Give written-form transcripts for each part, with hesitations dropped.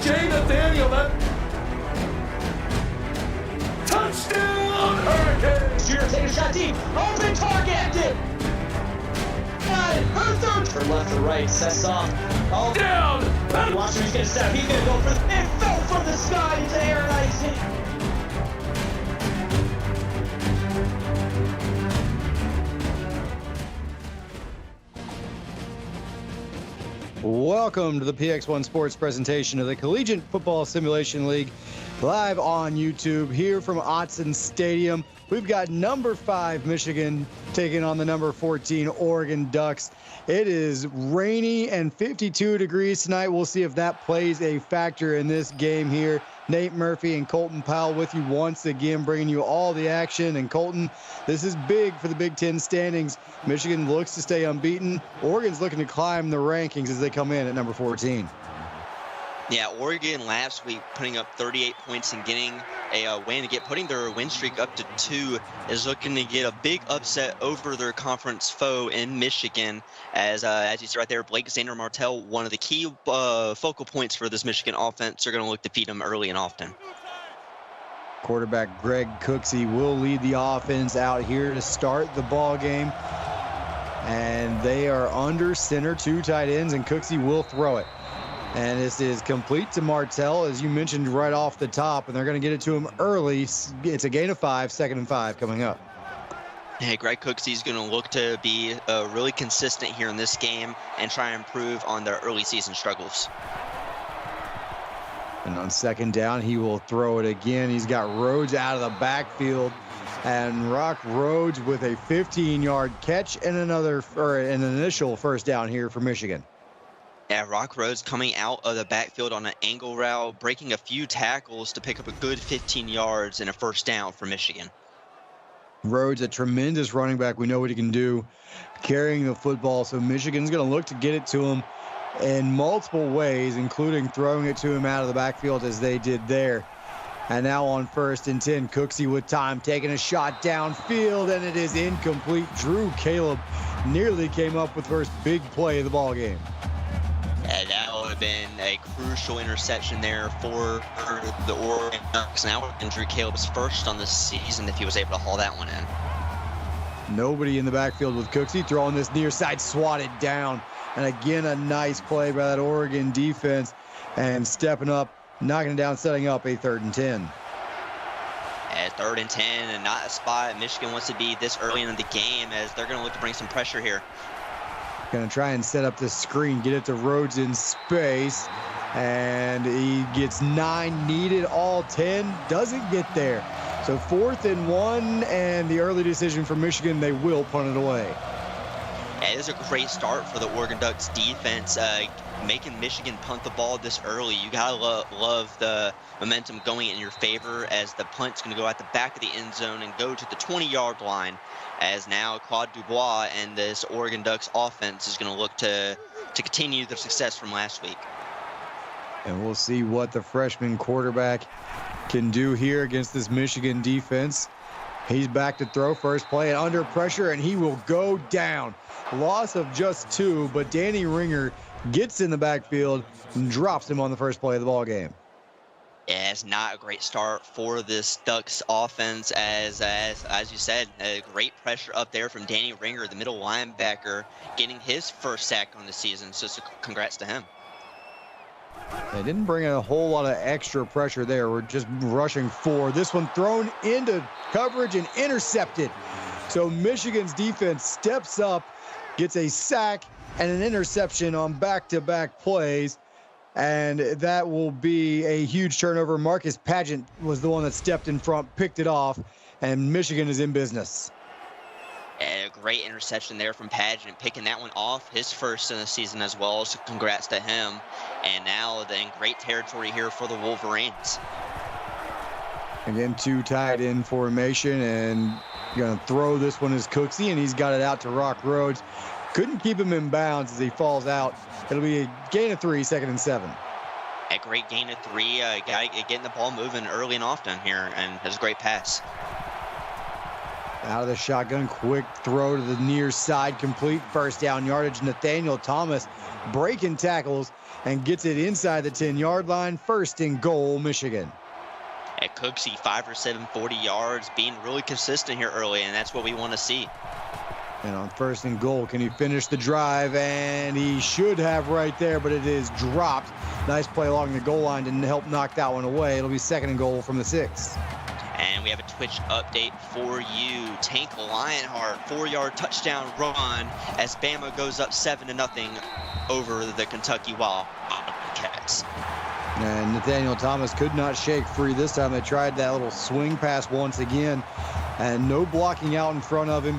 Jay Nathaniel. Touchdown, Hurricanes! Junior take a shot deep. Open target. Got it. Her third. From left to right. Sets off. Oh, Down! watch him. He's going to set up. He's going to go for the... It fell from the sky into air and icing. Welcome to the PX1 Sports presentation of the Collegiate Football Simulation League, live on YouTube here from Autzen Stadium. We've got number 5 Michigan taking on the number 14 Oregon Ducks. It is rainy and 52 degrees tonight. We'll see if that plays a factor in this game here. Nate Murphy and Colton Powell with you once again, bringing you all the action. And Colton, this is big for the Big Ten standings. Michigan looks to stay unbeaten. Oregon's looking to climb the rankings as they come in at number 14. Yeah, Oregon last week putting up 38 points and getting a win, putting their win streak up to 2, is looking to get a big upset over their conference foe in Michigan. As you see right there, Blake Xander-Martell, one of the key focal points for this Michigan offense. They're going to look to feed them early and often. Quarterback Greg Cooksey will lead the offense out here to start the ball game. And they are under center, 2 tight ends, and Cooksey will throw it. And this is complete to Martell, as you mentioned right off the top, and they're going to get it to him early. It's a gain of 5, 2nd and 5 coming up. Hey, Greg Cooksey's going to look to be really consistent here in this game and try and improve on their early season struggles. And on 2nd down, he will throw it again. He's got Rhodes out of the backfield, and Rock Rhodes with a 15-yard catch and an initial first down here for Michigan. Yeah, Rock Rhodes coming out of the backfield on an angle route, breaking a few tackles to pick up a good 15 yards and a first down for Michigan. Rhodes, a tremendous running back. We know what he can do carrying the football. So Michigan's going to look to get it to him in multiple ways, including throwing it to him out of the backfield as they did there. And now on 1st and 10, Cooksey with time, taking a shot downfield, and it is incomplete. Drew Caleb nearly came up with first big play of the ball game. And that would have been a crucial interception there for the Oregon Ducks. Now Drew Caleb's first on the season if he was able to haul that one in. Nobody in the backfield with Cooksey, throwing this near side, swatted down. And again, a nice play by that Oregon defense, and stepping up, knocking it down, setting up a 3rd and 10. At 3rd and 10, and not a spot Michigan wants to be this early in the game, as they're going to look to bring some pressure here. Going to try and set up this screen, get it to Rhodes in space, and he gets 9 needed, all 10, doesn't get there. So 4th and 1, and the early decision for Michigan, they will punt it away. Yeah, it is a great start for the Oregon Ducks defense, making Michigan punt the ball this early. You gotta love the momentum going in your favor, as the punt's going to go at the back of the end zone and go to the 20-yard line, as now Claude Dubois and this Oregon Ducks offense is going to look to continue their success from last week. And we'll see what the freshman quarterback can do here against this Michigan defense. He's back to throw, first play and under pressure, and he will go down. Loss of just 2, but Danny Ringer gets in the backfield and drops him on the first play of the ball game. Yeah, it's not a great start for this Ducks offense, as you said, a great pressure up there from Danny Ringer, the middle linebacker, getting his first sack on the season. So congrats to him. They didn't bring a whole lot of extra pressure there. We're just rushing 4. This one thrown into coverage and intercepted. So Michigan's defense steps up, gets a sack and an interception on back-to-back plays. And that will be a huge turnover. Marcus Pageant was the one that stepped in front, picked it off, and Michigan is in business. A great interception there from Pageant, picking that one off, his first in the season as well, so congrats to him. And now then, great territory here for the Wolverines. Again, 2 tight end formation, and going to throw this one is Cooksey, and he's got it out to Rock Rhodes. Couldn't keep him in bounds as he falls out. It'll be a gain of 3, 2nd and 7. A great gain of 3, getting the ball moving early and often here, and it's a great pass. Out of the shotgun, quick throw to the near side, complete first down yardage. Nathaniel Thomas breaking tackles and gets it inside the 10-yard line. First and goal, Michigan. At Cooksey, 5 or 7, 40 yards, being really consistent here early, and that's what we want to see. And on first and goal, can he finish the drive? And he should have right there, but it is dropped. Nice play along the goal line to help knock that one away. It'll be second and goal from the 6. And we have a Twitch update for you. Tank Lionheart, 4-yard touchdown run as Bama goes up 7-0 over the Kentucky Wildcats. And Nathaniel Thomas could not shake free this time. They tried that little swing pass once again, and no blocking out in front of him.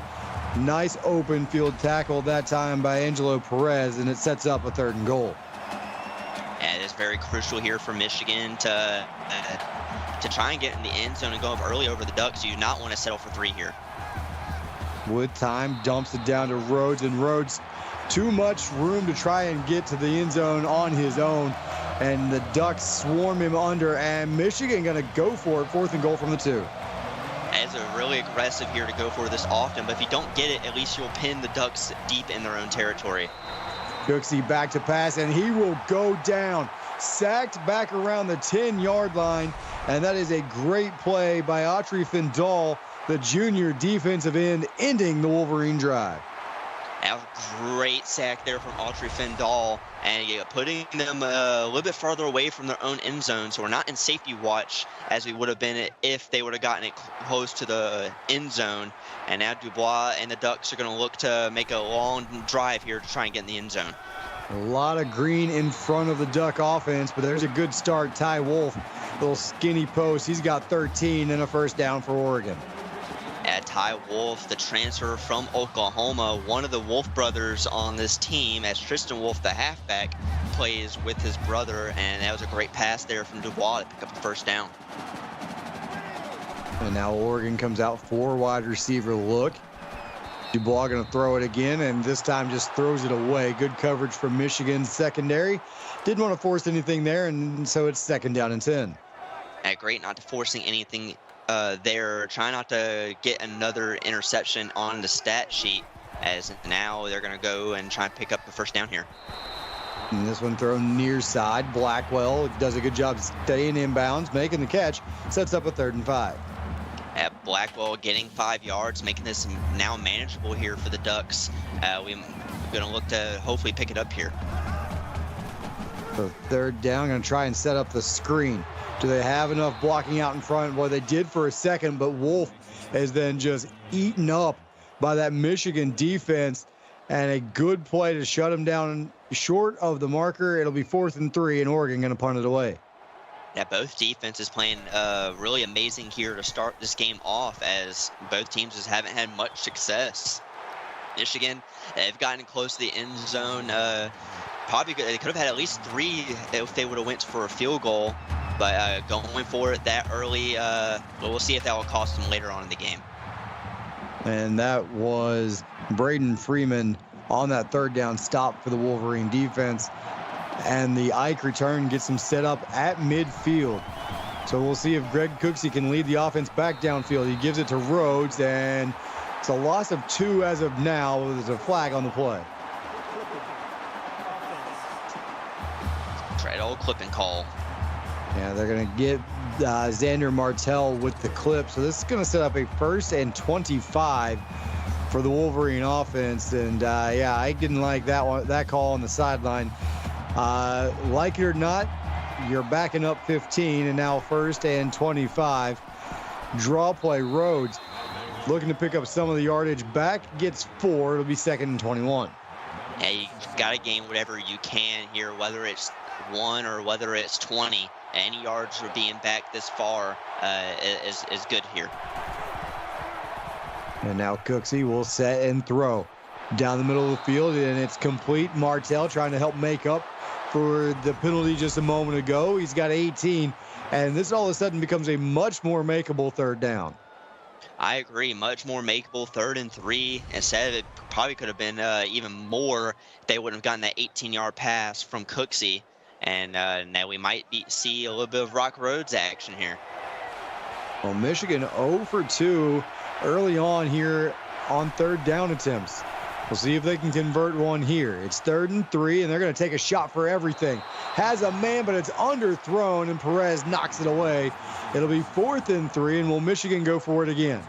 Nice open field tackle that time by Angelo Perez, and it sets up a 3rd and goal. And it's very crucial here for Michigan to try and get in the end zone and go up early over the Ducks. You do not want to settle for 3 here. With time, dumps it down to Rhodes, and Rhodes too much room to try and get to the end zone on his own, and the Ducks swarm him under, and Michigan going to go for it. 4th and goal from the 2. It's a really aggressive here to go for this often, but if you don't get it, at least you'll pin the Ducks deep in their own territory. Cooksey back to pass, and he will go down. Sacked back around the 10-yard line, and that is a great play by Autry Findall, the junior defensive end, ending the Wolverine drive. That was a great sack there from Autry Findall, and putting them a little bit farther away from their own end zone, so we're not in safety watch as we would have been if they would have gotten it close to the end zone. And now Dubois and the Ducks are going to look to make a long drive here to try and get in the end zone. A lot of green in front of the Duck offense, but there's a good start. Ty Wolf, little skinny post. He's got 13 and a first down for Oregon. At Ty Wolf, the transfer from Oklahoma, one of the Wolf brothers on this team, as Tristan Wolf, the halfback, plays with his brother, and that was a great pass there from Dubois to pick up the first down. And now Oregon comes out 4 wide receiver look. Dubois going to throw it again, and this time just throws it away. Good coverage from Michigan's secondary. Didn't want to force anything there, and so it's 2nd down and 10. Great not to forcing anything there. Try not to get another interception on the stat sheet, as now they're going to go and try and pick up the first down here. And this one thrown near side. Blackwell does a good job staying inbounds, making the catch. Sets up a 3rd and 5. At Blackwell getting 5 yards, making this now manageable here for the Ducks. We're going to look to hopefully pick it up here. So 3rd down, going to try and set up the screen. Do they have enough blocking out in front? Well, they did for a second, but Wolf is then just eaten up by that Michigan defense, and a good play to shut him down short of the marker. It'll be 4th and 3, and Oregon going to punt it away. Yeah, both defenses playing really amazing here to start this game off, as both teams just haven't had much success. Michigan, they've gotten close to the end zone. They could have had at least 3 if they would have went for a field goal, but going for it that early, we'll see if that will cost them later on in the game. And that was Braden Freeman on that 3rd down stop for the Wolverine defense. And the Ike return gets him set up at midfield. So we'll see if Greg Cooksey can lead the offense back downfield. He gives it to Rhodes, and it's a loss of 2 as of now. There's a flag on the play. Try an old clipping call. Yeah, they're going to get Xander Martell with the clip. So this is going to set up a 1st and 25 for the Wolverine offense. And yeah, I didn't like that call on the sideline. Like it or not, you're backing up 15, and now 1st and 25. Draw play, Rhodes looking to pick up some of the yardage. Back gets 4. It'll be 2nd and 21. Yeah, you got to gain whatever you can here, whether it's 1 or whether it's 20. Any yards for being back this far is good here. And now Cooksey will set and throw down the middle of the field, and it's complete. Martell trying to help make up for the penalty just a moment ago. He's got 18, and this all of a sudden becomes a much more makeable 3rd down. I agree, much more makeable 3rd and 3. Instead, it probably could have been even more if they wouldn't have gotten that 18-yard pass from Cooksey. And now we might see a little bit of Rock Rhodes action here. Well, Michigan 0 for 2 early on here on third down attempts. We'll see if they can convert one here. It's 3rd and 3, and they're going to take a shot for everything. Has a man, but it's underthrown, and Perez knocks it away. It'll be 4th and 3, and will Michigan go for it again?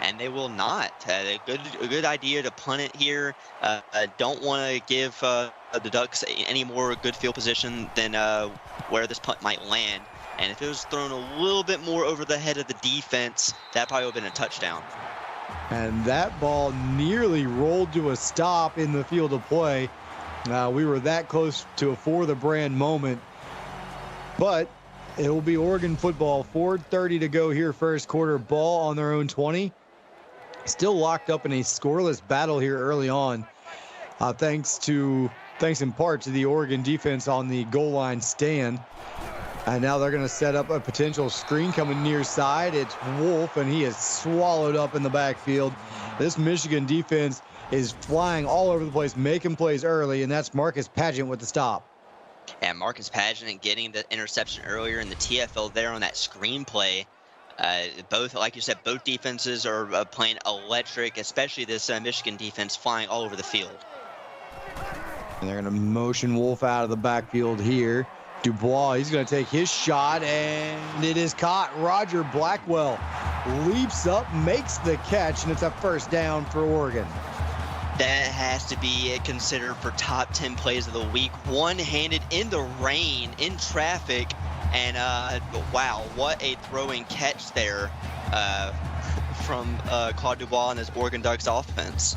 And they will not. A good idea to punt it here. Don't want to give the Ducks any more good field position than where this punt might land. And if it was thrown a little bit more over the head of the defense, that probably would have been a touchdown. And that ball nearly rolled to a stop in the field of play. We were that close to a for the brand moment. But it will be Oregon football. 4:30 to go here, first quarter. Ball on their own 20. Still locked up in a scoreless battle here early on. Thanks in part to the Oregon defense on the goal line stand. And now they're going to set up a potential screen coming near side. It's Wolf, and he is swallowed up in the backfield. This Michigan defense is flying all over the place, making plays early, and that's Marcus Pageant with the stop. And Marcus Pageant getting the interception earlier in the TFL there on that screenplay. Both, like you said, both defenses are playing electric, especially this Michigan defense flying all over the field. And they're going to motion Wolf out of the backfield here. Dubois, he's going to take his shot, and it is caught. Roger Blackwell leaps up, makes the catch, and it's a first down for Oregon. That has to be considered for top 10 plays of the week. One-handed in the rain, in traffic, and wow, what a throw and catch there from Claude Dubois and his Oregon Ducks offense.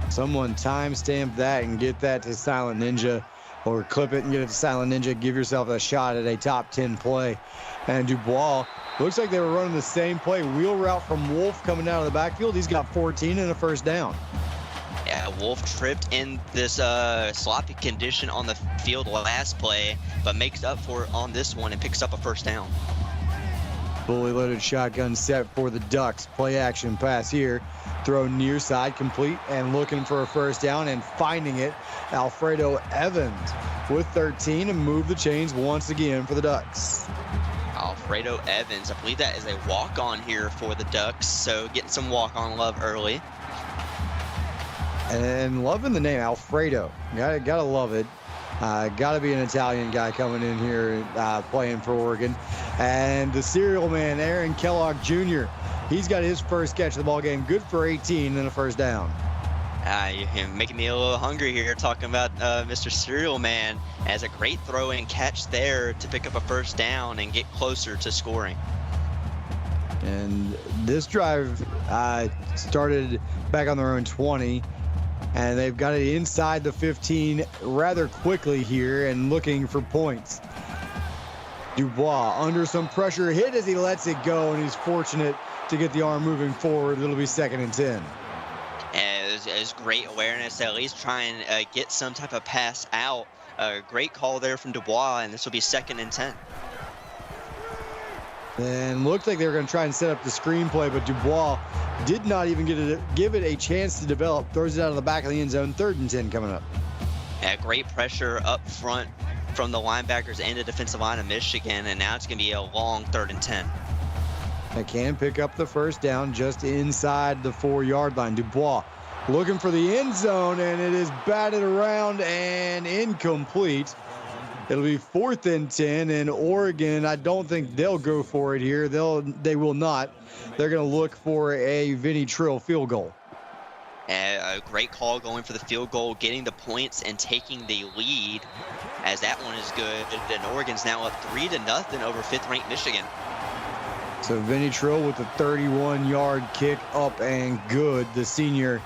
Someone timestamp that and get that to Silent Ninja, or clip it and get it to Silent Ninja. Give yourself a shot at a top 10 play. And Dubois, looks like they were running the same play. Wheel route from Wolf coming out of the backfield. He's got 14 and a first down. Yeah, Wolf tripped in this sloppy condition on the field last play, but makes up for it on this one and picks up a first down. Fully loaded shotgun set for the Ducks. Play action pass here. Throw near side, complete, and looking for a first down and finding it. Alfredo Evans with 13 and move the chains once again for the Ducks. Alfredo Evans, I believe that is a walk-on here for the Ducks, so getting some walk-on love early. And loving the name Alfredo. Gotta love it. Gotta be an Italian guy coming in here playing for Oregon. And the serial man, Aaron Kellogg Jr., he's got his first catch of the ball game. Good for 18 and a first down. You're making me a little hungry here talking about Mr. Serial Man. Has a great throw and catch there to pick up a first down and get closer to scoring. And this drive started back on their own 20. And they've got it inside the 15 rather quickly here and looking for points. Dubois under some pressure, hit as he lets it go, and he's fortunate to get the arm moving forward. It'll be 2nd and 10. And it was great awareness to at least try and get some type of pass out. Great call there from Dubois, and this will be 2nd and 10. And looked like they were going to try and set up the screenplay, but Dubois did not even give it a chance to develop. Throws it out of the back of the end zone. 3rd and 10 coming up. Great pressure up front from the linebackers and the defensive line of Michigan, and now it's going to be a long 3rd and 10. They can pick up the first down just inside the 4-yard line. Dubois looking for the end zone, and it is batted around and incomplete. It'll be 4th and 10, and Oregon, I don't think they'll go for it here. They will not. They're going to look for a Vinny Trill field goal. A great call going for the field goal, getting the points and taking the lead, as that one is good. And Oregon's now up 3-0 over 5th-ranked Michigan. So Vinny Trill with the 31-yard kick up and good. The senior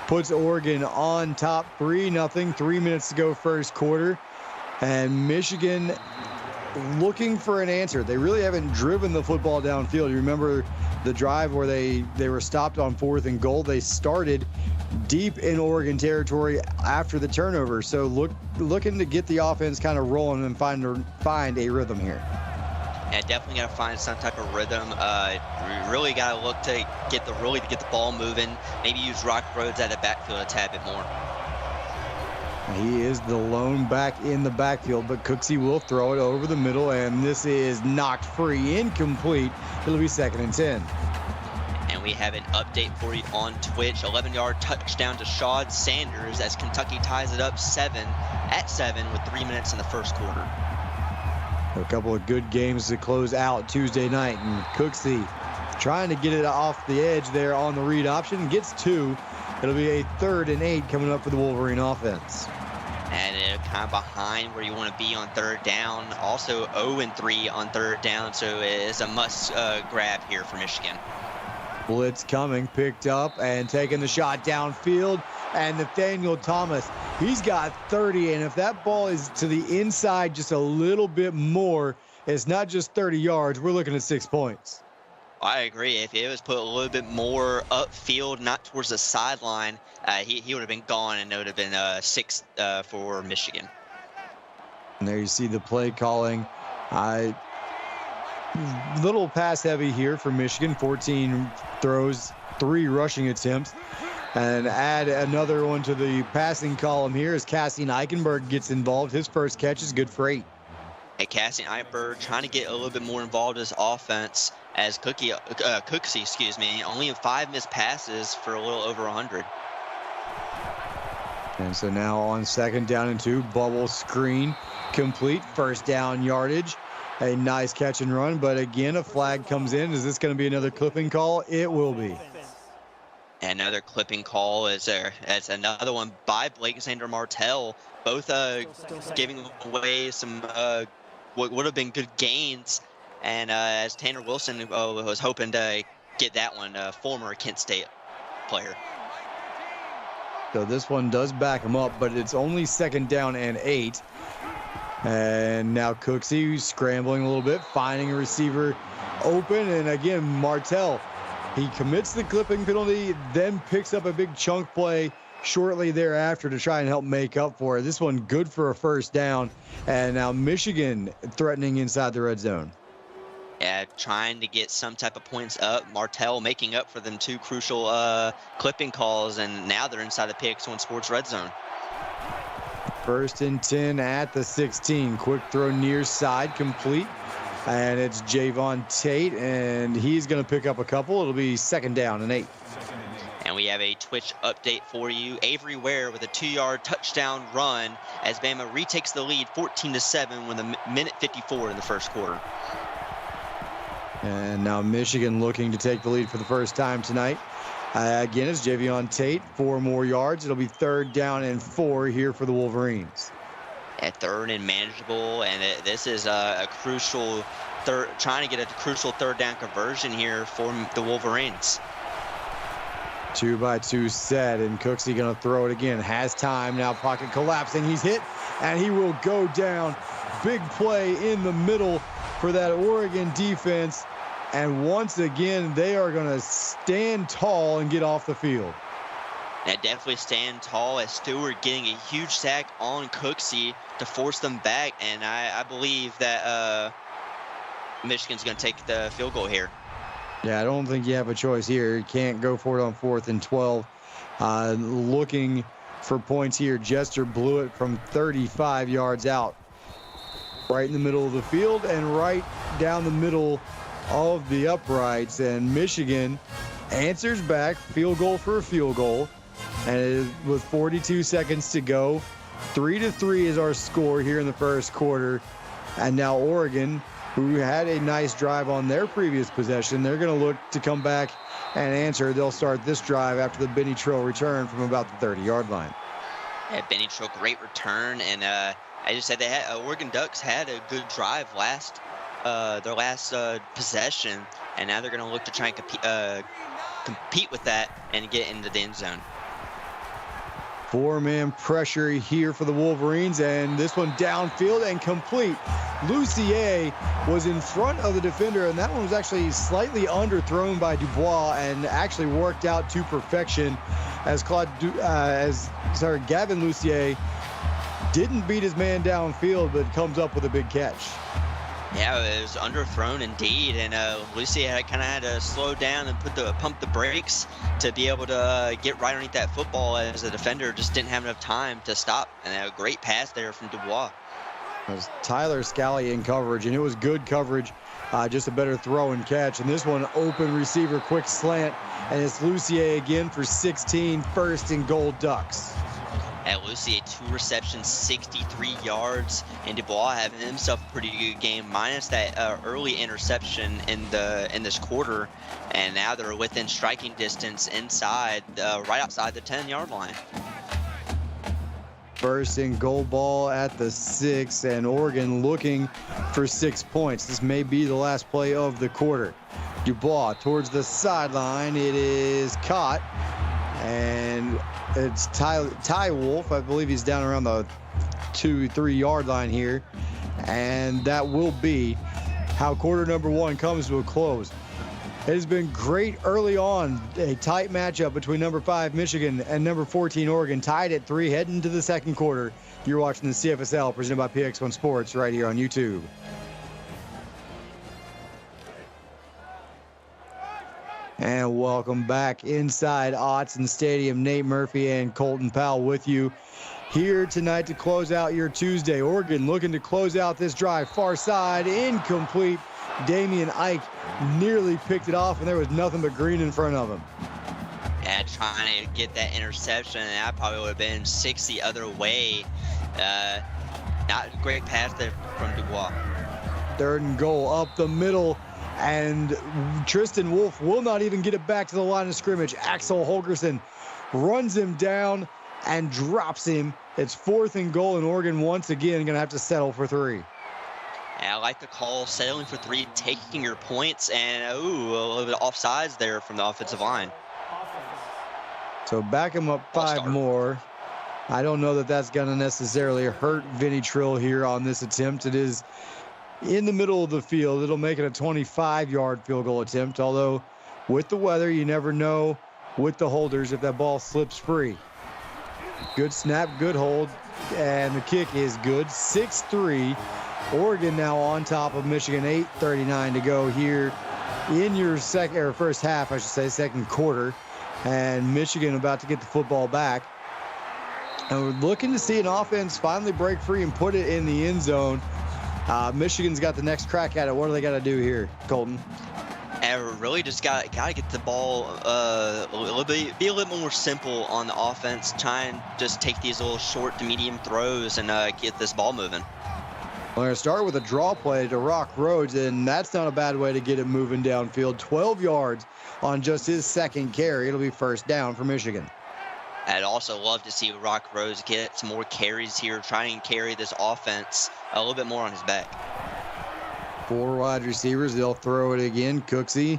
puts Oregon on top 3-0. 3 minutes to go first quarter. And Michigan looking for an answer. They really haven't driven the football downfield. You remember the drive where they were stopped on 4th and goal. They started deep in Oregon territory after the turnover. So looking to get the offense kind of rolling and find a rhythm here. And definitely got to find some type of rhythm. We really got to look to get the ball moving. Maybe use Rock Rhodes out of the backfield a tad bit more. He is the lone back in the backfield, but Cooksey will throw it over the middle, and this is knocked free, incomplete. It'll be 2nd and 10. And we have an update for you on Twitch. 11-yard touchdown to Shad Sanders as Kentucky ties it up at 7 with 3 minutes in the first quarter. A couple of good games to close out Tuesday night, and Cooksey trying to get it off the edge there on the read option. Gets 2. It'll be a 3rd and 8 coming up for the Wolverine offense. And kind of behind where you want to be on 3rd down. Also 0-3 on 3rd down, so it is a must grab here for Michigan. Blitz coming, picked up and taking the shot downfield. And Nathaniel Thomas, he's got 30, and if that ball is to the inside just a little bit more, it's not just 30 yards. We're looking at 6 points. I agree. If it was put a little bit more upfield, not towards the sideline, he would have been gone, and it would have been 6 for Michigan. And there you see the play calling. Little pass heavy here for Michigan. 14 throws, 3 rushing attempts. And add another one to the passing column here as Cassian Eichenberg gets involved. His first catch is good for 8. Hey, Cassian Eichenberg trying to get a little bit more involved in his offense as Cooksey, only 5 missed passes for a little over 100. And so now on 2nd down and 2, bubble screen complete, 1st down yardage. A nice catch and run, but again, a flag comes in. Is this going to be another clipping call? It will be. Another clipping call is there. That's another one by Blake Xander Martell, both giving away some what would have been good gains. And as Tanner Wilson was hoping to get that one, former Kent State player. So this one does back him up, but it's only 2nd down and 8. And now Cooksey scrambling a little bit, finding a receiver open. And again, Martell, he commits the clipping penalty, then picks up a big chunk play shortly thereafter to try and help make up for it. This one good for a 1st down. And now Michigan threatening inside the red zone. Yeah, trying to get some type of points up. Martell making up for them 2 crucial clipping calls, and now they're inside the PX1 Sports red zone. 1st and 10 at the 16. Quick throw near side, complete. And it's Javon Tate, and he's going to pick up a couple. It'll be 2nd down and 8. And we have a Twitch update for you. Avery Ware with a 2-yard touchdown run as Bama retakes the lead 14-7 with a minute 54 in the first quarter. And now Michigan looking to take the lead for the first time tonight. Again, it's Javion Tate, 4 more yards. It'll be 3rd down and 4 here for the Wolverines. At 3rd and manageable, and this is a crucial trying to get a crucial 3rd down conversion here for the Wolverines. 2-by-2 set, and Cooksey going to throw it again. Has time now, pocket collapsing. He's hit, and he will go down. Big play in the middle for that Oregon defense. And once again, they are going to stand tall and get off the field. And definitely stand tall as Stewart getting a huge sack on Cooksey to force them back. And I believe that Michigan's going to take the field goal here. Yeah, I don't think you have a choice here. You can't go for it on 4th and 12. Looking for points here. Jester blew it from 35 yards out. Right in the middle of the field and right down the middle of the uprights. And Michigan answers back, field goal for a field goal. And with 42 seconds to go, 3-3 is our score here in the first quarter. And now Oregon, who had a nice drive on their previous possession, they're going to look to come back and answer. They'll start this drive after the Benny Trill return from about the 30-yard line. Yeah, Benny Trill, great return. And I just said Oregon Ducks had a good drive their last possession, and now they're going to look to try and compete with that and get into the end zone. 4-man pressure here for the Wolverines, and this one downfield and complete. Lucier was in front of the defender, and that one was actually slightly underthrown by Dubois and actually worked out to perfection as Gavin Lucier didn't beat his man downfield, but comes up with a big catch. Yeah, it was underthrown indeed, and Lucier kind of had to slow down and pump the brakes to be able to get right underneath that football, as the defender just didn't have enough time to stop. And a great pass there from Dubois. It was Tyler Scally in coverage, and it was good coverage Just a better throw and catch. And this one, open receiver, quick slant. And it's Lucier again for 16, first and goal Ducks. At Lucier, 2 receptions, 63 yards, and Dubois having himself a pretty good game, minus that early interception in this quarter, and now they're within striking distance inside, right outside the 10-yard line. First and goal ball at the 6, and Oregon looking for 6 points. This may be the last play of the quarter. Dubois towards the sideline. It is caught, and it's Ty Wolf. I believe he's down around the 2-3 yard line here, and that will be how quarter number 1 comes to a close. It has been great early on, a tight matchup between number 5 Michigan and number 14 Oregon, tied at 3 heading to the second quarter. You're watching the CFSL presented by PX1 Sports right here on YouTube. And welcome back inside Autzen Stadium. Nate Murphy and Colton Powell with you here tonight to close out your Tuesday. Oregon looking to close out this drive. Far side, incomplete. Damian Ike nearly picked it off, and there was nothing but green in front of him. Yeah, trying to get that interception, and that probably would have been 6 the other way. Not a great pass there from Dubois. Third and goal up the middle, and Tristan Wolf will not even get it back to the line of scrimmage. Axel Holgerson runs him down and drops him. It's 4th and goal, and Oregon once again going to have to settle for 3. And I like the call, settling for 3, taking your points, and a little bit of offsides there from the offensive line. So back him up 5 more. I don't know that that's going to necessarily hurt Vinny Trill here on this attempt. It is in the middle of the field. It'll make it a 25-yard field goal attempt, although with the weather, you never know with the holders if that ball slips free. Good snap, good hold, and the kick is good. 6-3. Oregon now on top of Michigan. 8:39 to go here in your first half, I should say, second quarter. And Michigan about to get the football back. And we're looking to see an offense finally break free and put it in the end zone. Michigan's got the next crack at it. What do they got to do here, Colton? And really just got to get the ball a little bit, be a little more simple on the offense. Try and just take these little short to medium throws and get this ball moving. We're going to start with a draw play to Rock Rhodes, and that's not a bad way to get it moving downfield. 12 yards on just his second carry. It'll be first down for Michigan. I'd also love to see Rock Rhodes get some more carries here, trying and carry this offense a little bit more on his back. 4 wide receivers. They'll throw it again. Cooksey,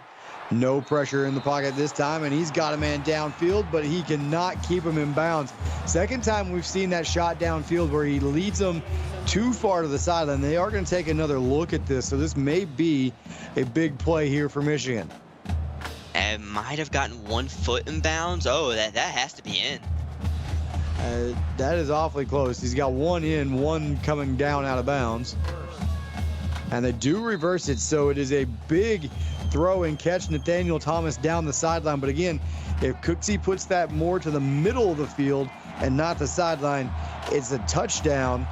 no pressure in the pocket this time, and he's got a man downfield, but he cannot keep him in bounds. Second time we've seen that shot downfield where he leads them too far to the sideline. They are going to take another look at this, so this may be a big play here for Michigan. And might have gotten 1 foot in bounds. Oh, that has to be in. That is awfully close. He's got 1 in, 1 coming down out of bounds. And they do reverse it, so it is a big throw and catch. Nathaniel Thomas down the sideline. But again, if Cooksey puts that more to the middle of the field and not the sideline, it's a touchdown.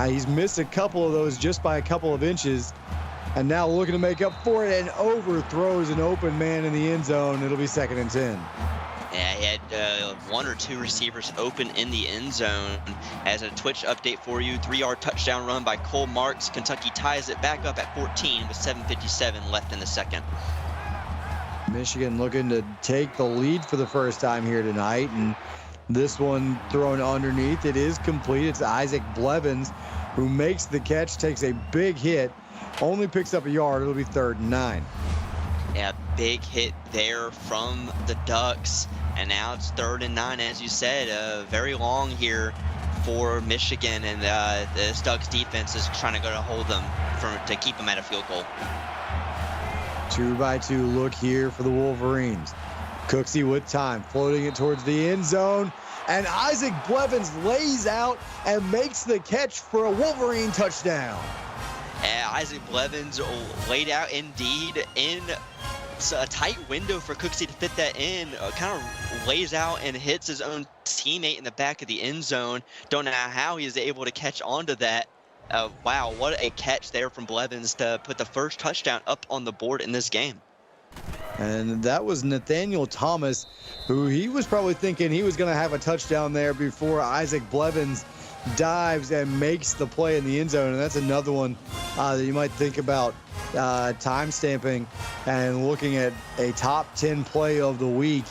He's missed a couple of those just by a couple of inches. And now looking to make up for it and overthrows an open man in the end zone. It'll be 2nd and 10. Yeah, he had 1 or 2 receivers open in the end zone. As a Twitch update for you, 3-yard touchdown run by Cole Marks. Kentucky ties it back up at 14 with 7:57 left in the second. Michigan looking to take the lead for the first time here tonight. And this one thrown underneath. It is complete. It's Isaac Blevins who makes the catch, takes a big hit, only picks up a yard. It'll be 3rd and 9. Yeah, big hit there from the Ducks. And now it's 3rd and 9, as you said. Very long here for Michigan, and this Ducks defense is trying to go to hold them to keep them at a field goal. 2-by-2 look here for the Wolverines. Cooksey with time, floating it towards the end zone. And Isaac Blevins lays out and makes the catch for a Wolverine touchdown. Isaac Blevins laid out indeed in a tight window for Cooksey to fit that in. Kind of lays out and hits his own teammate in the back of the end zone. Don't know how he is able to catch onto that. wow, what a catch there from Blevins to put the first touchdown up on the board in this game. And that was Nathaniel Thomas, who he was probably thinking he was going to have a touchdown there before Isaac Blevins dives and makes the play in the end zone. And that's another one that you might think about time stamping and looking at a top 10 play of the week.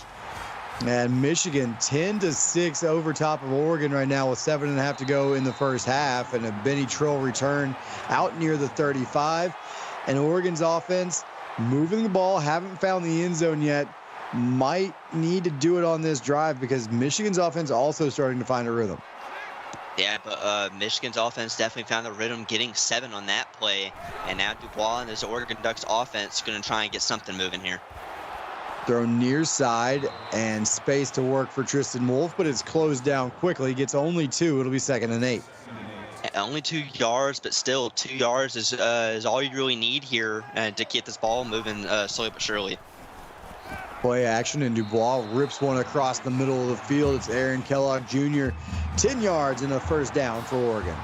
And Michigan 10-6 over top of Oregon right now with 7.5 to go in the first half, and a Benny Trill return out near the 35. And Oregon's offense moving the ball, haven't found the end zone yet, might need to do it on this drive because Michigan's offense also starting to find a rhythm. Yeah, but Michigan's offense definitely found the rhythm, getting 7 on that play. And now Dubois and his Oregon Ducks offense going to try and get something moving here. Throw near side and space to work for Tristan Wolf, but it's closed down quickly. Gets only 2. It'll be 2nd and 8. Only 2 yards, but still 2 yards is all you really need here to get this ball moving slowly but surely. Play action, and Dubois rips one across the middle of the field. It's Aaron Kellogg Jr. 10 yards and a first down for Oregon.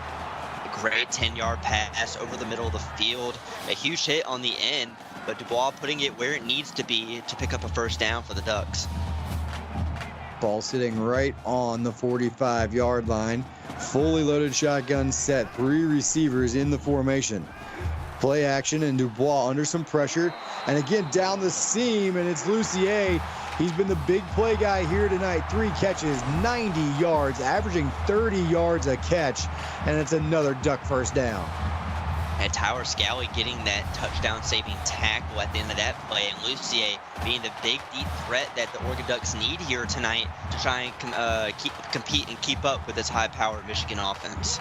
A great 10-yard pass over the middle of the field. A huge hit on the end, but Dubois putting it where it needs to be to pick up a first down for the Ducks. Ball sitting right on the 45-yard line. Fully loaded shotgun set. 3 receivers in the formation. Play action, and Dubois under some pressure. And again, down the seam, and it's Lucier. He's been the big play guy here tonight. 3 catches, 90 yards, averaging 30 yards a catch. And it's another Duck first down. And Tyler Scally getting that touchdown-saving tackle at the end of that play, and Lucier being the big, deep threat that the Oregon Ducks need here tonight to try and compete and keep up with this high-powered Michigan offense.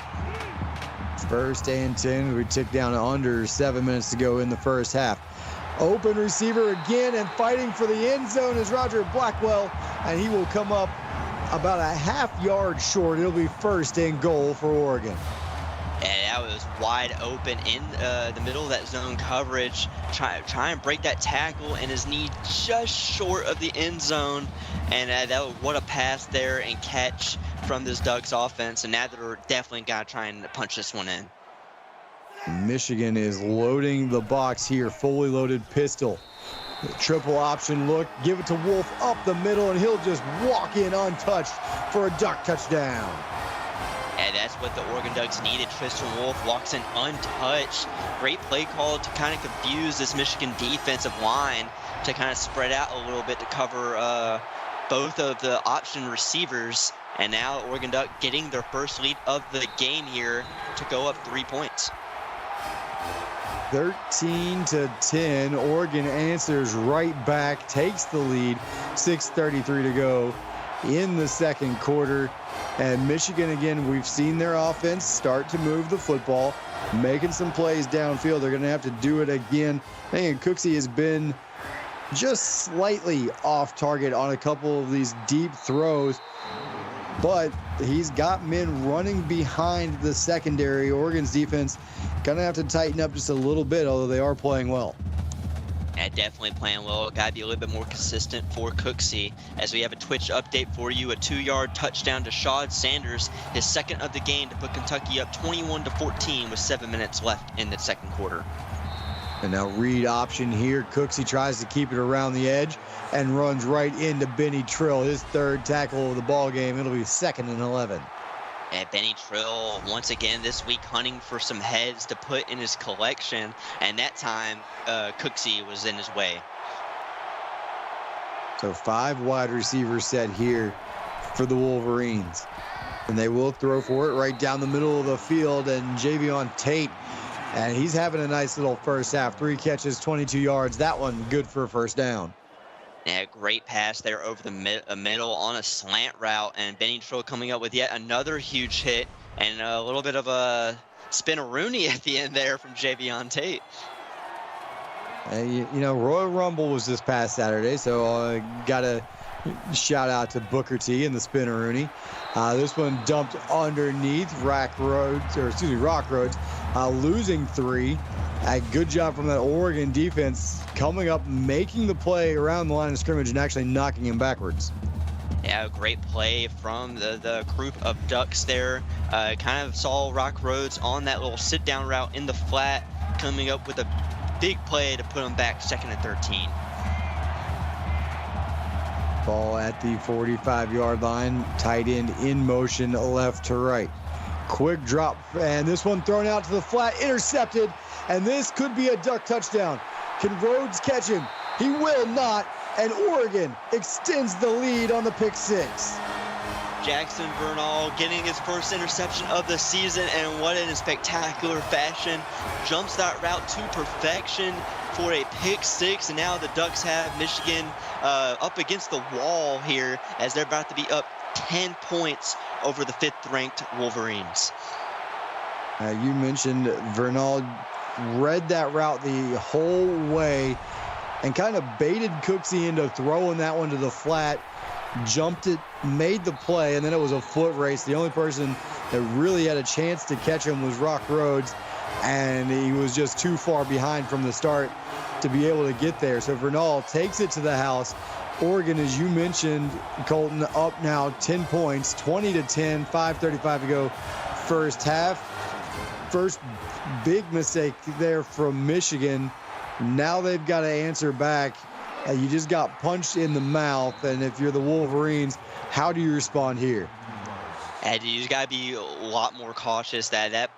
1st and 10. We tick down to under 7 minutes to go in the first half. Open receiver again, and fighting for the end zone is Roger Blackwell, and he will come up about a half yard short. It'll be 1st and goal for Oregon. And that was wide open in the middle of that zone coverage. Try and break that tackle, and his knee just short of the end zone. And what a pass there and catch from this Ducks offense. And now they're definitely got to try and punch this one in. Michigan is loading the box here. Fully loaded pistol. Triple option look. Give it to Wolf up the middle, and he'll just walk in untouched for a Duck touchdown. And that's what the Oregon Ducks needed. Tristan Wolf walks in untouched. Great play call to kind of confuse this Michigan defensive line to kind of spread out a little bit to cover both of the option receivers. And now Oregon Duck getting their first lead of the game here to go up 3 points. 13-10. Oregon answers right back, takes the lead. 6:33 to go in the second quarter. And Michigan, again, we've seen their offense start to move the football, making some plays downfield. They're going to have to do it again. I think Cooksey has been just slightly off target on a couple of these deep throws, but he's got men running behind the secondary. Oregon's defense going to have to tighten up just a little bit, although they are playing well. And definitely playing well. Got to be a little bit more consistent for Cooksey. As we have a Twitch update for you, a 2-yard touchdown to Shad Sanders, his 2nd of the game to put Kentucky up 21-14 with 7 minutes left in the second quarter. And now read option here. Cooksey tries to keep it around the edge and runs right into Benny Trill, his 3rd tackle of the ball game. It'll be 2nd and 11. And Benny Trill, once again this week, hunting for some heads to put in his collection. And that time, Cooksey was in his way. So 5 wide receivers set here for the Wolverines. And they will throw for it right down the middle of the field. And Javion Tate, and he's having a nice little first half. 3 catches, 22 yards. That one good for a first down. Yeah, great pass there over the middle on a slant route, and Benny Trill coming up with yet another huge hit and a little bit of a spin-a-rooney at the end there from Javion Tate. You know, Royal Rumble was this past Saturday, so got to shout out to Booker T and the spin-a-rooney. This one dumped underneath Rock Roads, losing 3. A good job from that Oregon defense coming up, making the play around the line of scrimmage and actually knocking him backwards. Yeah, great play from the group of Ducks there. Kind of saw Rock Rhodes on that little sit-down route in the flat, coming up with a big play to put them back 2nd and 13. Ball at the 45-yard line. Tight end in motion left to right. Quick drop, and this one thrown out to the flat, intercepted, and this could be a Duck touchdown. Can Rhodes catch him? He will not, and Oregon extends the lead on the pick six. Jackson Vernal getting his first interception of the season, and what in a spectacular fashion. Jumps that route to perfection for a pick six, and now the Ducks have Michigan up against the wall here as they're about to be up 10 points over the 5th-ranked Wolverines. You mentioned Vernal read that route the whole way and kind of baited Cooksey into throwing that one to the flat, jumped it, made the play, and then it was a foot race. The only person that really had a chance to catch him was Rock Rhodes, and he was just too far behind from the start to be able to get there. So Vernal takes it to the house. Oregon, as you mentioned, Colton, up now 10 points, 20-10, 5:35 to go first half. First big mistake there from Michigan. Now they've got to answer back. You just got punched in the mouth, and if you're the Wolverines, how do you respond here? And you just got to be a lot more cautious that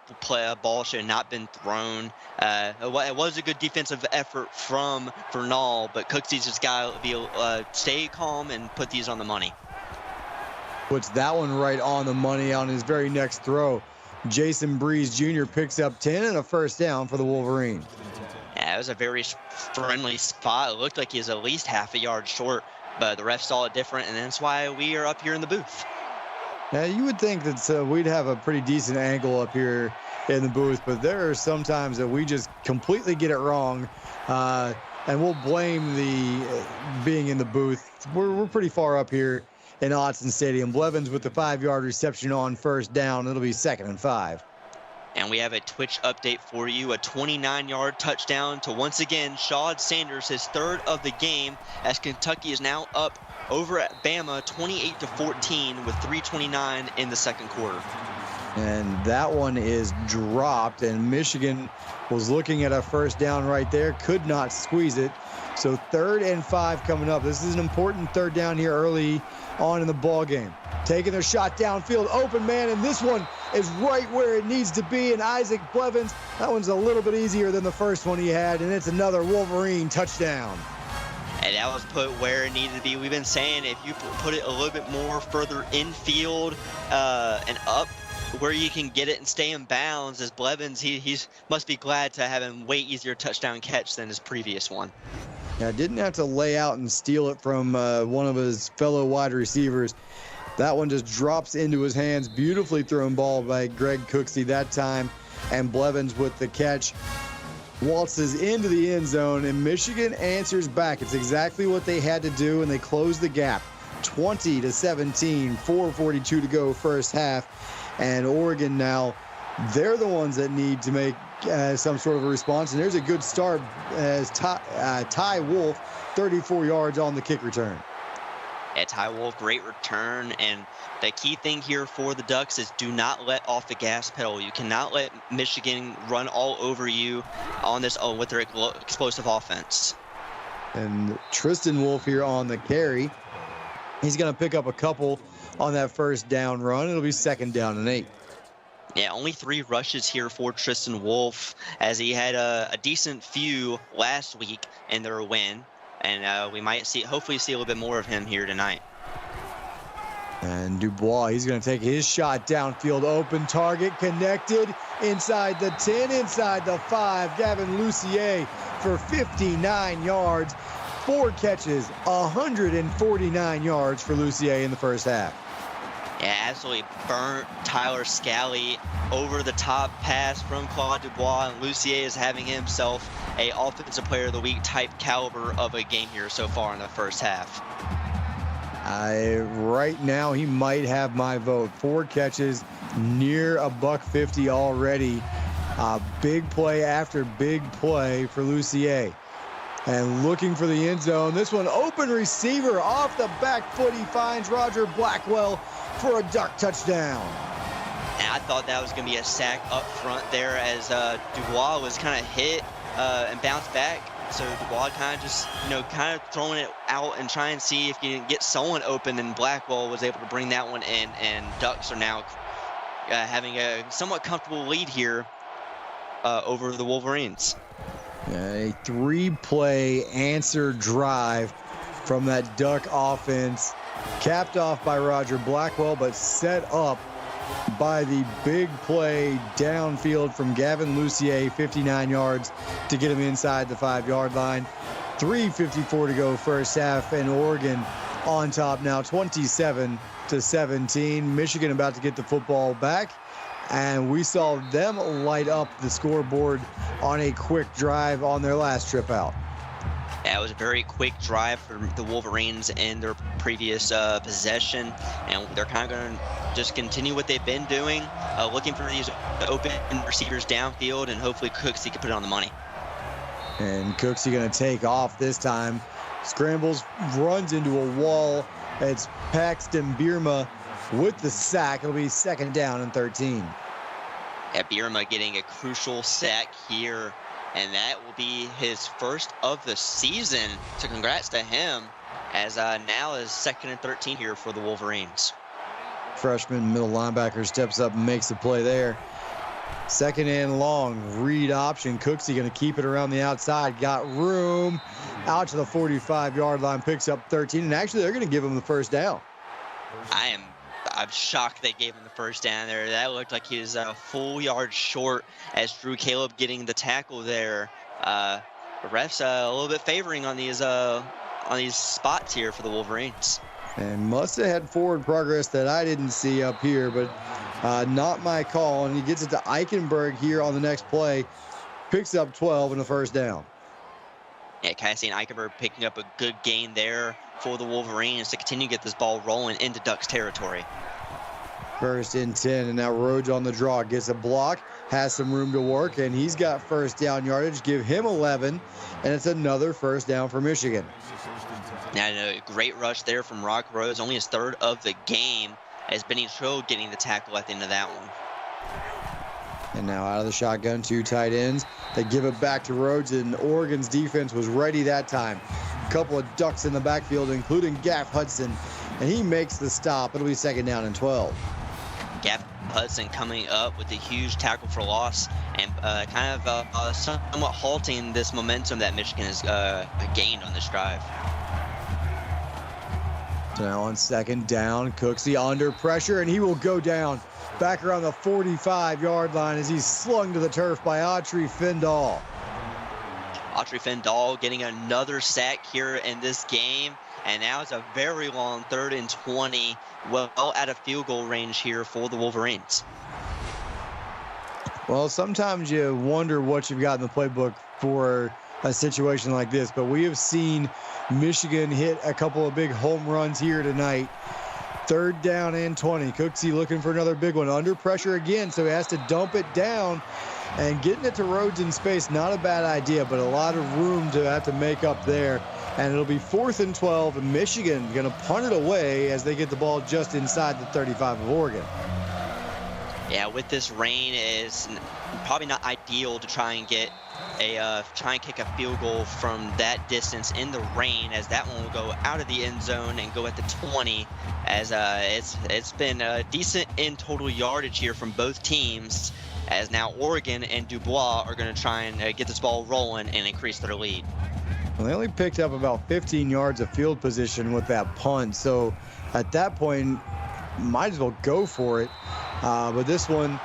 ball should have not been thrown. It was a good defensive effort from Vernal, but Cooksey's just got to be stay calm and put these on the money. Puts that one right on the money on his very next throw. Jason Breeze Jr. picks up 10 and a first down for the Wolverines. Yeah, it was a very friendly spot. It looked like he was at least half a yard short, but the ref saw it different, and that's why we are up here in the booth. Now, you would think that we'd have a pretty decent angle up here in the booth, but there are some times that we just completely get it wrong, and we'll blame the being in the booth. We're pretty far up here in Autzen Stadium. Blevins with the 5-yard reception on first down. It'll be 2nd and 5. And we have a Twitch update for you, a 29-yard touchdown to, once again, Shad Sanders, his 3rd of the game, as Kentucky is now up over at Bama 28-14 with 3:29 in the 2nd quarter. And that one is dropped, and Michigan was looking at a first down right there, could not squeeze it. So 3rd and 5 coming up. This is an important 3rd down here early on in the ball game. Taking their shot downfield, open man, and this one is right where it needs to be. And Isaac Blevins, that one's a little bit easier than the first one he had, and it's another Wolverine touchdown. And that was put where it needed to be. We've been saying if you put it a little bit more further infield and up where you can get it and stay in bounds, as Blevins, he must be glad to have a way easier touchdown catch than his previous one. Yeah, didn't have to lay out and steal it from one of his fellow wide receivers. That one just drops into his hands. Beautifully thrown ball by Greg Cooksey that time. And Blevins with the catch. Waltzes into the end zone, and Michigan answers back. It's exactly what they had to do, and they close the gap. 20-17, 4:42 to go first half. And Oregon now, they're the ones that need to make some sort of a response. And there's a good start as Ty Wolf, 34 yards on the kick return. Yeah, Ty Wolf, great return. And the key thing here for the Ducks is do not let off the gas pedal. You cannot let Michigan run all over you on this with their explosive offense. And Tristan Wolf here on the carry. He's going to pick up a couple on that first down run. It'll be 2nd down and 8. Yeah, only 3 rushes here for Tristan Wolf, as he had a decent few last week in their win. And we might hopefully see a little bit more of him here tonight. And Dubois, he's going to take his shot downfield, open target, connected inside the 10, inside the 5. Gavin Lucier for 59 yards, 4 catches, 149 yards for Lucier in the first half. Yeah, absolutely burnt Tyler Scally over the top pass from Claude Dubois, and Lucier is having himself a offensive player of the week type caliber of a game here so far in the first half. Right now he might have my vote. 4 catches, near a $150 already. Big play after big play for Lucier. and looking for the end zone. This one, open receiver off the back foot. He finds Roger Blackwell for a Duck touchdown. And I thought that was going to be a sack up front there as Dubois was kind of hit and bounced back. So Dubois kind of just, kind of throwing it out and trying to see if you can get someone open, and Blackwell was able to bring that one in, and Ducks are now having a somewhat comfortable lead here over the Wolverines. A 3-play answer drive from that Duck offense, capped off by Roger Blackwell, but set up by the big play downfield from Gavin Lucier, 59 yards to get him inside the 5-yard line. 3:54 to go first half, and Oregon on top now, 27-17. Michigan about to get the football back, and we saw them light up the scoreboard on a quick drive on their last trip out. Yeah, it was a very quick drive for the Wolverines in their previous possession, and they're kind of going to just continue what they've been doing, looking for these open receivers downfield, and hopefully Cooksey can put it on the money. And Cooksey going to take off this time. Scrambles, runs into a wall. It's Paxton Bierma with the sack. It'll be second down and 13. Yeah, Bierma getting a crucial sack here, and that will be his first of the season. So congrats to him, as now is second and 13 here for the Wolverines. Freshman middle linebacker steps up and makes the play there. Second and long, read option. Cooksey going to keep it around the outside. Got room out to the 45-yard line, picks up 13, and actually they're going to give him the first down. I'm shocked they gave him the first down there. That looked like he was a full yard short as Drew Caleb getting the tackle there. The refs a little bit favoring on these spots here for the Wolverines. And must have had forward progress that I didn't see up here, but not my call. And he gets it to Eichenberg here on the next play. Picks up 12 and a first down. Yeah, Cassian Eichenberg picking up a good gain there for the Wolverines to continue to get this ball rolling into Ducks territory. First and 10, and now Rhodes on the draw. Gets a block, has some room to work, and he's got first down yardage. Give him 11, and it's another first down for Michigan. Now, a great rush there from Rock Rhodes, only his third of the game, as Benny Trill getting the tackle at the end of that one. And now out of the shotgun, 2 tight ends. They give it back to Rhodes, and Oregon's defense was ready that time. A couple of Ducks in the backfield, including Gaff Hudson, and he makes the stop. It'll be second down and 12. Gaff Hudson coming up with a huge tackle for loss, and kind of somewhat halting this momentum that Michigan has gained on this drive. So now on second down, Cooksey under pressure, and he will go down back around the 45-yard line as he's slung to the turf by Autry Findall. Autry Findall getting another sack here in this game, and now it's a very long 3rd and 20, well out of field goal range here for the Wolverines. Well, sometimes you wonder what you've got in the playbook for a situation like this, but we have seen Michigan hit a couple of big home runs here tonight. 3rd down and 20. Cooksey looking for another big one. Under pressure again, so he has to dump it down. And getting it to Rhodes in space, not a bad idea, but a lot of room to have to make up there. And it'll be 4th and 12, and Michigan going to punt it away as they get the ball just inside the 35 of Oregon. Yeah, with this rain, it's probably not ideal to try and kick a field goal from that distance in the rain, as that one will go out of the end zone and go at the 20, as it's been decent in total yardage here from both teams, as now Oregon and Dubois are going to try and get this ball rolling and increase their lead. Well, they only picked up about 15 yards of field position with that punt, so at that point, might as well go for it. But this one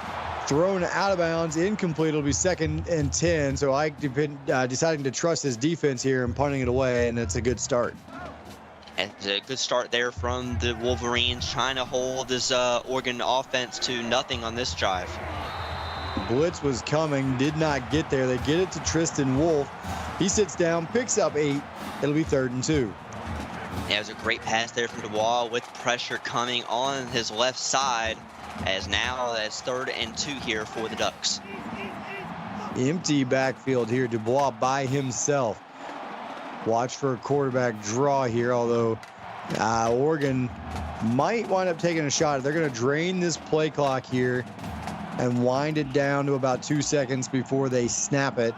thrown out of bounds, incomplete. It'll be 2nd and 10. So Ike deciding to trust his defense here and punting it away, and it's a good start. It's a good start there from the Wolverines, trying to hold this Oregon offense to nothing on this drive. Blitz was coming, did not get there. They get it to Tristan Wolf. He sits down, picks up 8. It'll be 3rd and 2. Yeah, it was a great pass there from Dubois with pressure coming on his left side, as now that's 3rd and 2 here for the Ducks. Empty backfield here. Dubois by himself. Watch for a quarterback draw here, although Oregon might wind up taking a shot. They're going to drain this play clock here and wind it down to about 2 seconds before they snap it.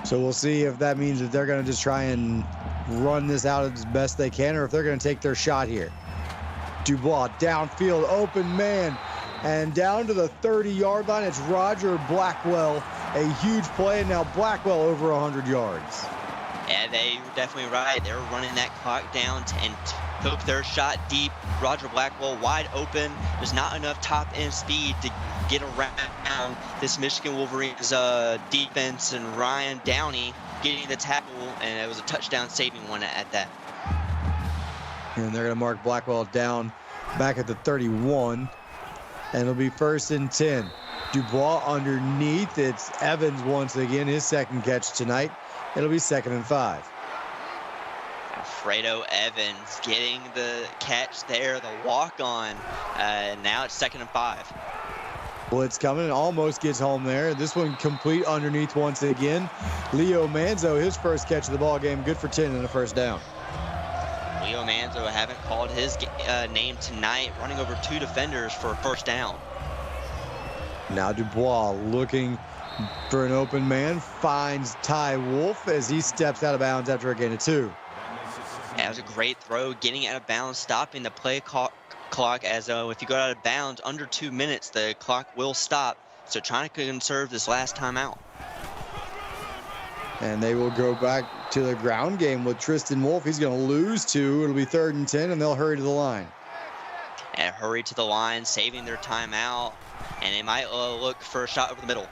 So we'll see if that means that they're going to just try and run this out as best they can, or if they're going to take their shot here. Dubois downfield, open man, and down to the 30-yard line. It's Roger Blackwell. A huge play, and now Blackwell over 100 yards. Yeah, they were definitely right. They were running that clock down and took their shot deep. Roger Blackwell wide open. There's not enough top-end speed to get around this Michigan Wolverines defense, and Ryan Downey getting the tackle, and it was a touchdown-saving one at that. And they're going to mark Blackwell down back at the 31, and it'll be 1st and 10. Dubois underneath. It's Evans once again, his second catch tonight. It'll be 2nd and 5. Alfredo Evans getting the catch there, the walk-on. Now it's 2nd and 5. Blitz coming and almost gets home there. This one complete underneath once again. Leo Manzo, his first catch of the ball game, good for 10 and a first down. Leo Manzo haven't called his name tonight, running over 2 defenders for a first down. Now Dubois looking for an open man, finds Ty Wolf as he steps out of bounds after a gain of 2. That was a great throw, getting out of bounds, stopping the play clock, as if you go out of bounds under 2 minutes, the clock will stop. So trying to conserve this last time out. And they will go back to the ground game with Tristan Wolf. He's going to lose 2. It'll be 3rd and 10, and they'll hurry to the line. And hurry to the line, saving their timeout, and they might look for a shot over the middle.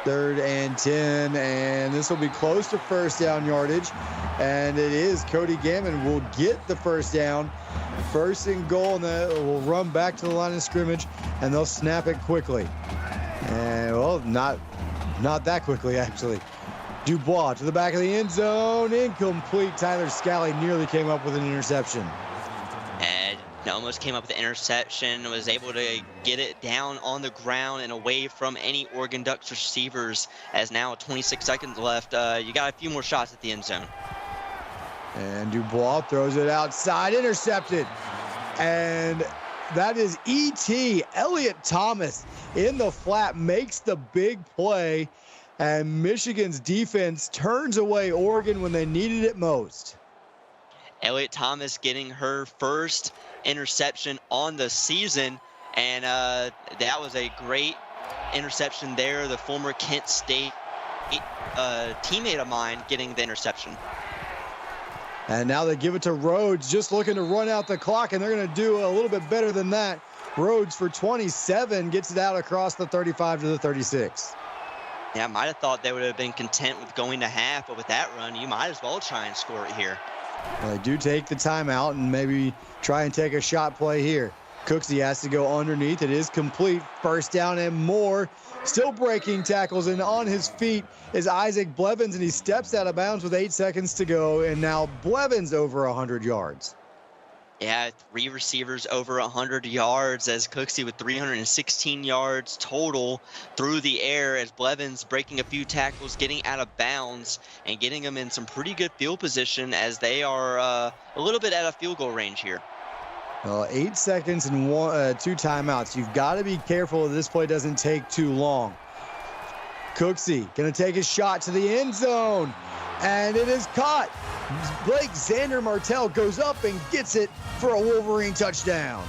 3rd and 10, and this will be close to first down yardage, and it is. Cody Gammon will get the first down. 1st and goal, and will run back to the line of scrimmage, and they'll snap it quickly. And, well, not that quickly, actually. Dubois to the back of the end zone, incomplete. Tyler Scally nearly came up with an interception. And almost came up with the interception, was able to get it down on the ground and away from any Oregon Ducks receivers, as now 26 seconds left. You got a few more shots at the end zone. And Dubois throws it outside, intercepted. And that is E.T. Elliott Thomas in the flat, makes the big play, and Michigan's defense turns away Oregon when they needed it most. Elliott Thomas getting her first interception on the season, and that was a great interception there. The former Kent State teammate of mine getting the interception. And now they give it to Rhodes, just looking to run out the clock, and they're going to do a little bit better than that. Rhodes for 27 gets it out across the 35 to the 36. Yeah, I might have thought they would have been content with going to half, but with that run, you might as well try and score it here. Well, they do take the timeout and maybe try and take a shot play here. Cooksey has to go underneath. It is complete. First down and more. Still breaking tackles, and on his feet is Isaac Blevins, and he steps out of bounds with 8 seconds to go, and now Blevins over 100 yards. Yeah, 3 receivers over 100 yards, as Cooksey with 316 yards total through the air, as Blevins breaking a few tackles, getting out of bounds, and getting them in some pretty good field position, as they are a little bit out of field goal range here. 8 seconds and 2 timeouts. You've got to be careful that this play doesn't take too long. Cooksey going to take a shot to the end zone, and it is caught. Blake Xander Martell goes up and gets it for a Wolverine touchdown.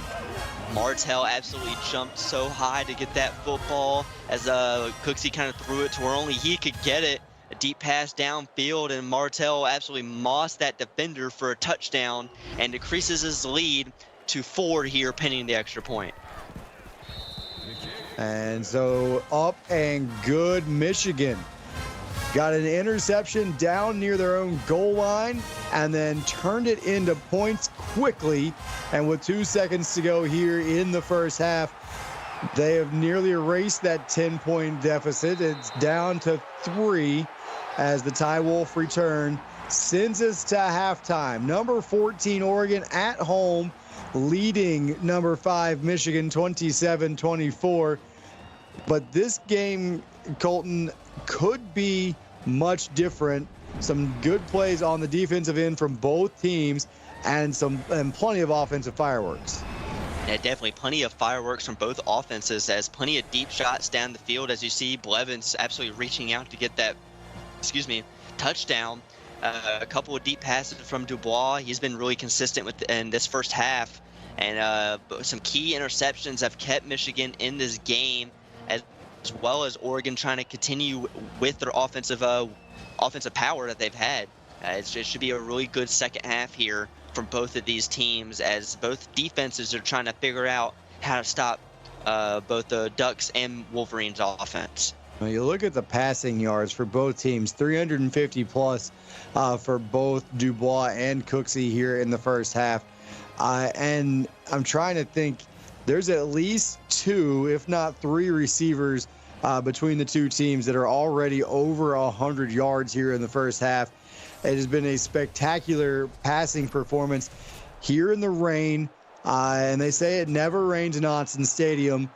Martell absolutely jumped so high to get that football, as Cooksey kind of threw it to where only he could get it. A deep pass downfield, and Martell absolutely mossed that defender for a touchdown and decreases his lead to 4 here, pending the extra point. And so up and good, Michigan. Got an interception down near their own goal line and then turned it into points quickly. And with 2 seconds to go here in the first half, they have nearly erased that 10-point deficit. It's down to 3 as the Ty Wolf return sends us to halftime. Number 14 Oregon at home, leading number 5 Michigan 27-24. But this game, Colton, could be much different some good plays on the defensive end from both teams, and plenty of offensive fireworks. Yeah, definitely plenty of fireworks from both offenses, as plenty of deep shots down the field. As you see, Blevins absolutely reaching out to get that, touchdown. A couple of deep passes from Dubois. He's been really consistent in this first half, and some key interceptions have kept Michigan in this game, as well as Oregon trying to continue with their offensive power that they've had. It should be a really good second half here from both of these teams, as both defenses are trying to figure out how to stop both the Ducks and Wolverines' offense. Well, you look at the passing yards for both teams, 350 plus for both Dubois and Cooksey here in the first half. And I'm trying to think, there's at least 2, if not 3 receivers between the two teams that are already over 100 yards here in the first half. It has been a spectacular passing performance here in the rain. And they say it never rains in Autzen Stadium.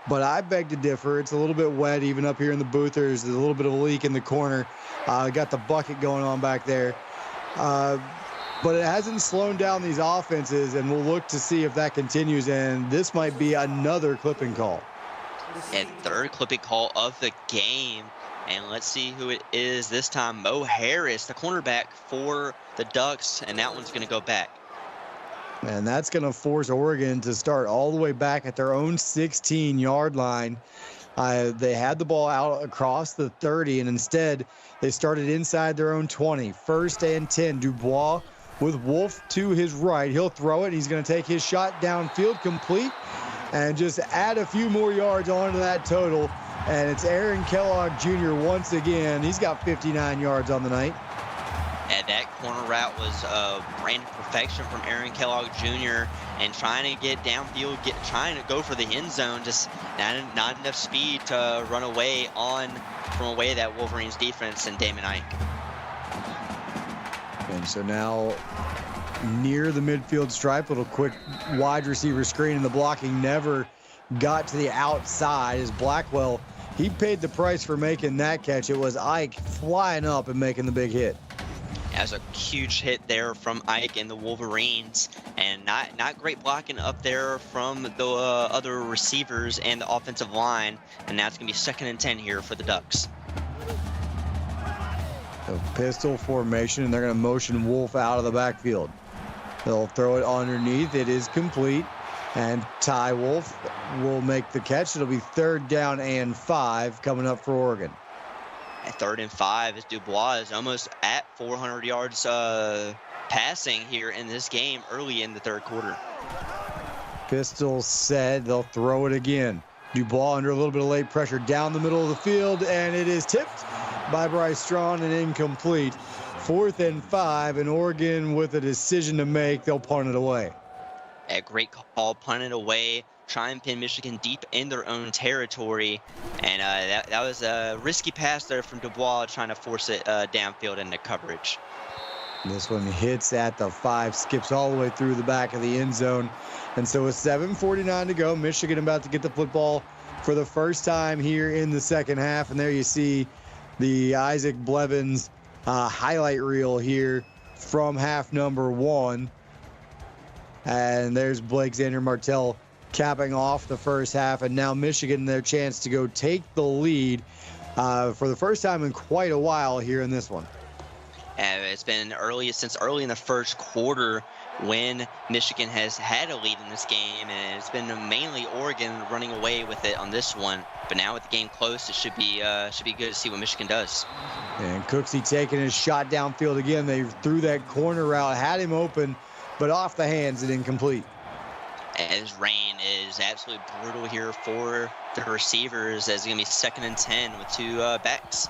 But I beg to differ. It's a little bit wet even up here in the booth. There's a little bit of a leak in the corner. Got the bucket going on back there. But it hasn't slowed down these offenses, and we'll look to see if that continues. And this might be another clipping call. And third clipping call of the game. And let's see who it is this time. Mo Harris, the cornerback for the Ducks, and that one's going to go back. And that's going to force Oregon to start all the way back at their own 16-yard line. They had the ball out across the 30, and instead they started inside their own 20. 1st and 10. Dubois with Wolf to his right. He'll throw it. He's going to take his shot downfield, complete, and just add a few more yards onto that total. And it's Aaron Kellogg Jr. once again. He's got 59 yards on the night. And that corner route was brand perfection from Aaron Kellogg Jr. and trying to get downfield, trying to go for the end zone, just not enough speed to run away from that Wolverines defense and Damon Ike. And so now near the midfield stripe, little quick wide receiver screen, and the blocking never got to the outside as Blackwell, he paid the price for making that catch. It was Ike flying up and making the big hit. As a huge hit there from Ike and the Wolverines, and not great blocking up there from the other receivers and the offensive line, and now it's going to be 2nd and 10 here for the Ducks. So pistol formation, and they're going to motion Wolf out of the backfield. They'll throw it underneath. It is complete, and Ty Wolf will make the catch. It'll be 3rd down and 5 coming up for Oregon. At 3rd and 5, as Dubois is almost at 400 yards passing here in this game early in the 3rd quarter. Pistol set. They'll throw it again. Dubois under a little bit of late pressure down the middle of the field, and it is tipped by Bryce Strawn and incomplete. 4th and 5, and Oregon with a decision to make. They'll punt it away. A great call, punt it away. Try and pin Michigan deep in their own territory, and that was a risky pass there from Dubois, trying to force it downfield into coverage. This one hits at the 5, skips all the way through the back of the end zone, and so with 7:49 to go, Michigan about to get the football for the first time here in the second half, and there you see the Isaac Blevins highlight reel here from half number 1, and there's Blake Xander Martell capping off the first half, and now Michigan their chance to go take the lead for the first time in quite a while here in this one. It's been since early in the first quarter when Michigan has had a lead in this game, and it's been mainly Oregon running away with it on this one. But now with the game close, it should be good to see what Michigan does. And Cooksey taking his shot downfield again. They threw that corner route, had him open, but off the hands and incomplete. As rain is absolutely brutal here for the receivers, as it's going to be 2nd and 10 with 2 backs.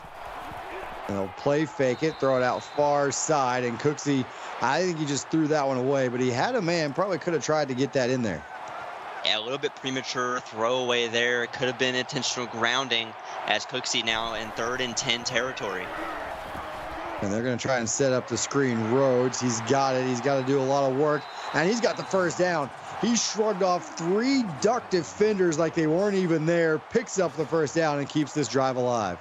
They'll play fake it, throw it out far side, and Cooksey, I think he just threw that one away, but he had a man, probably could have tried to get that in there. Yeah, a little bit premature throwaway there. It could have been intentional grounding, as Cooksey now in 3rd and 10 territory. And they're going to try and set up the screen. Rhodes, he's got it. He's got to do a lot of work, and he's got the first down. He shrugged off 3 Duck defenders like they weren't even there, picks up the first down, and keeps this drive alive.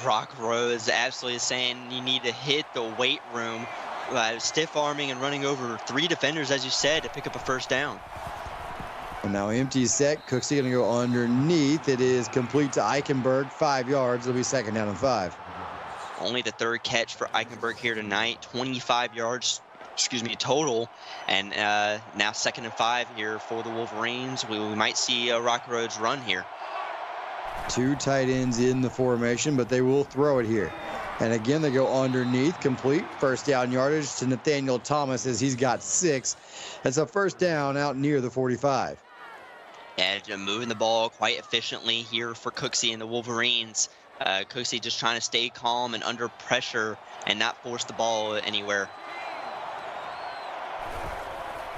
Rock Rose absolutely saying you need to hit the weight room, stiff arming and running over 3 defenders, as you said, to pick up a first down. And now empty set. Cooksey going to go underneath. It is complete to Eichenberg, 5 yards. It'll be 2nd down and 5. Only the 3rd catch for Eichenberg here tonight, 25 yards, total. And now 2nd and 5 here for the Wolverines. We might see Rock Rose run here. 2 tight ends in the formation, but they will throw it here. And again, they go underneath, complete. 1st down yardage to Nathaniel Thomas as he's got 6. That's a 1st down out near the 45. And moving the ball quite efficiently here for Cooksey and the Wolverines. Cooksey just trying to stay calm and under pressure and not force the ball anywhere.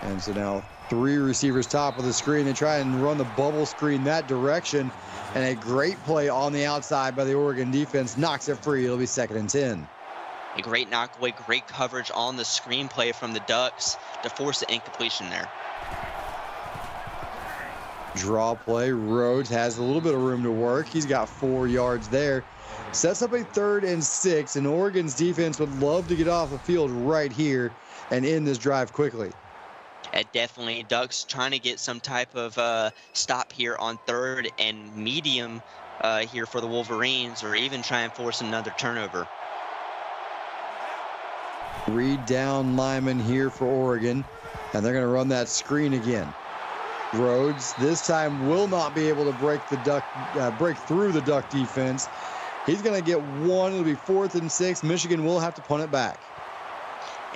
And so now 3 receivers top of the screen. They try and run the bubble screen that direction. And a great play on the outside by the Oregon defense knocks it free. It'll be 2nd and 10. A great knockaway, great coverage on the screenplay from the Ducks to force the incompletion there. Draw play. Rhodes has a little bit of room to work. He's got 4 yards there. Sets up a 3rd and 6. And Oregon's defense would love to get off the field right here and end this drive quickly. Definitely, Ducks trying to get some type of stop here on 3rd and medium here for the Wolverines, or even try and force another turnover. 3 down linemen here for Oregon, and they're going to run that screen again. Rhodes this time will not be able to break through the Duck defense. He's going to get 1. It'll be 4th and 6. Michigan will have to punt it back.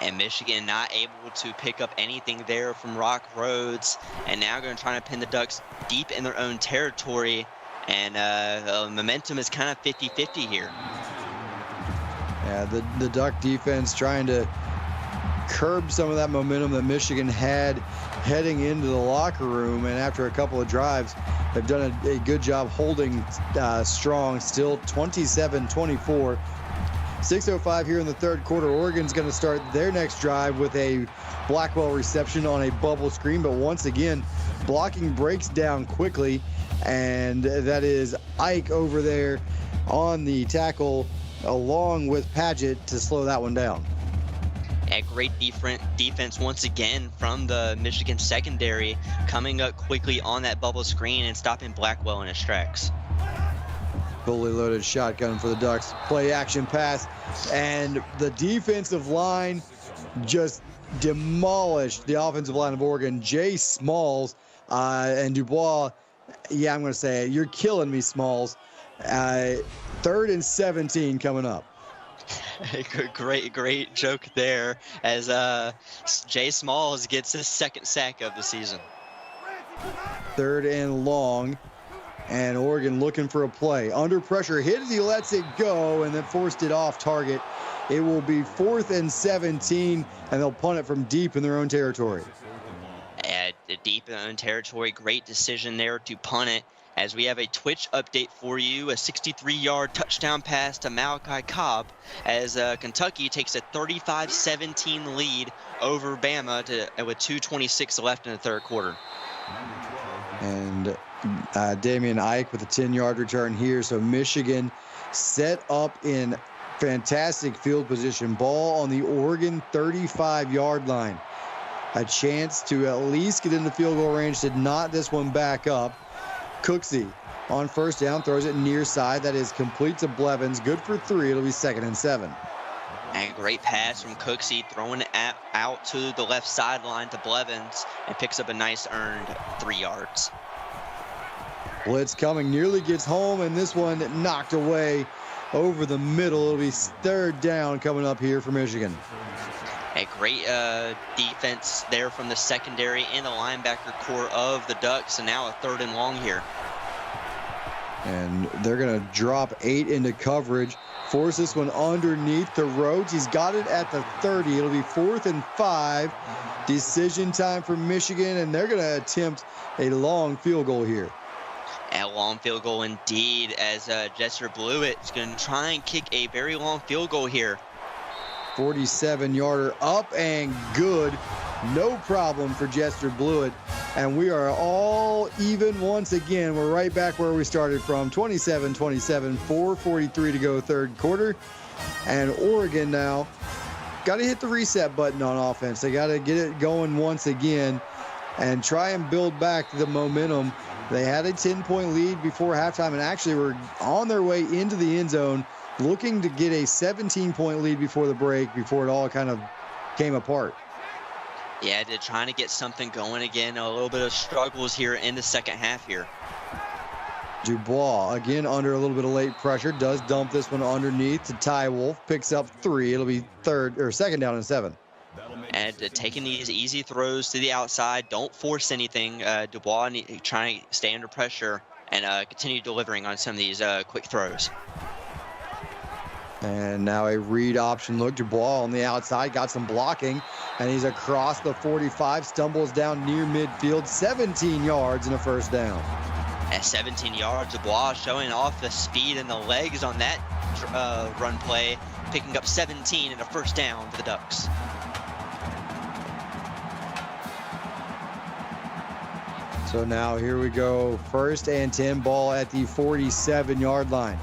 And Michigan not able to pick up anything there from Rock Rhodes, and now going to try to pin the Ducks deep in their own territory, and momentum is kind of 50-50 here. Yeah, the Duck defense trying to curb some of that momentum that Michigan had heading into the locker room, and after a couple of drives, they've done a good job holding strong. Still 27-24. 6:05 here in the 3rd quarter. Oregon's going to start their next drive with a Blackwell reception on a bubble screen, but once again, blocking breaks down quickly, and that is Ike over there on the tackle along with Paget to slow that one down. A great defense once again from the Michigan secondary, coming up quickly on that bubble screen and stopping Blackwell in his tracks. Fully loaded shotgun for the Ducks. Play action pass, and the defensive line just demolished the offensive line of Oregon. Jay Smalls and Dubois. Yeah, I'm going to say it. You're killing me, Smalls. 3rd and 17 coming up. Great joke there as Jay Smalls gets his 2nd sack of the season. 3rd and long. And Oregon looking for a play. Under pressure, hit as he lets it go, and then forced it off target. It will be 4th and 17, and they'll punt it from deep in their own territory. Deep in their own territory, great decision there to punt it. As we have a Twitch update for you, a 63-yard touchdown pass to Malachi Cobb as Kentucky takes a 35-17 lead over Bama with 2:26 left in the 3rd quarter. And Damian Ike with a 10-yard return here. So Michigan set up in fantastic field position. Ball on the Oregon 35-yard line. A chance to at least get into field goal range. Did not this one back up. Cooksey on 1st down, throws it near side. That is complete to Blevins. Good for 3. It'll be 2nd and 7. And great pass from Cooksey, throwing it out to the left sideline to Blevins, and picks up a nice earned 3 yards. Blitz coming, nearly gets home, and this one knocked away over the middle. It'll be 3rd down coming up here for Michigan. A great defense there from the secondary and the linebacker core of the Ducks, and now a 3rd and long here. And they're going to drop 8 into coverage. Force this one underneath to Rhodes. He's got it at the 30. It'll be 4th and 5. Decision time for Michigan, and they're going to attempt a long field goal here. A long field goal indeed, as Jesser Blewett is going to try and kick a very long field goal here. 47-yarder up and good. No problem for Jester Blewett. And we are all even once again. We're right back where we started from. 27-27, 4:43 to go third quarter. And Oregon now got to hit the reset button on offense. They got to get it going once again and try and build back the momentum. They had a 10-point lead before halftime and actually were on their way into the end zone, looking to get a 17-point lead before the break, before it all kind of came apart. Yeah, they're trying to get something going again. A little bit of struggles here in the second half here. Dubois, again, under a little bit of late pressure, does dump this one underneath to Ty Wolf. Picks up 3. It'll be second down and 7. And taking these easy throws to the outside. Don't force anything. Dubois trying to stay under pressure and continue delivering on some of these quick throws. And now a read option look. Dubois on the outside, got some blocking, and he's across the 45, stumbles down near midfield, 17 yards and a first down. At 17 yards, Dubois showing off the speed and the legs on that run play, picking up 17 and a first down for the Ducks. So now here we go, 1st and 10, ball at the 47-yard line.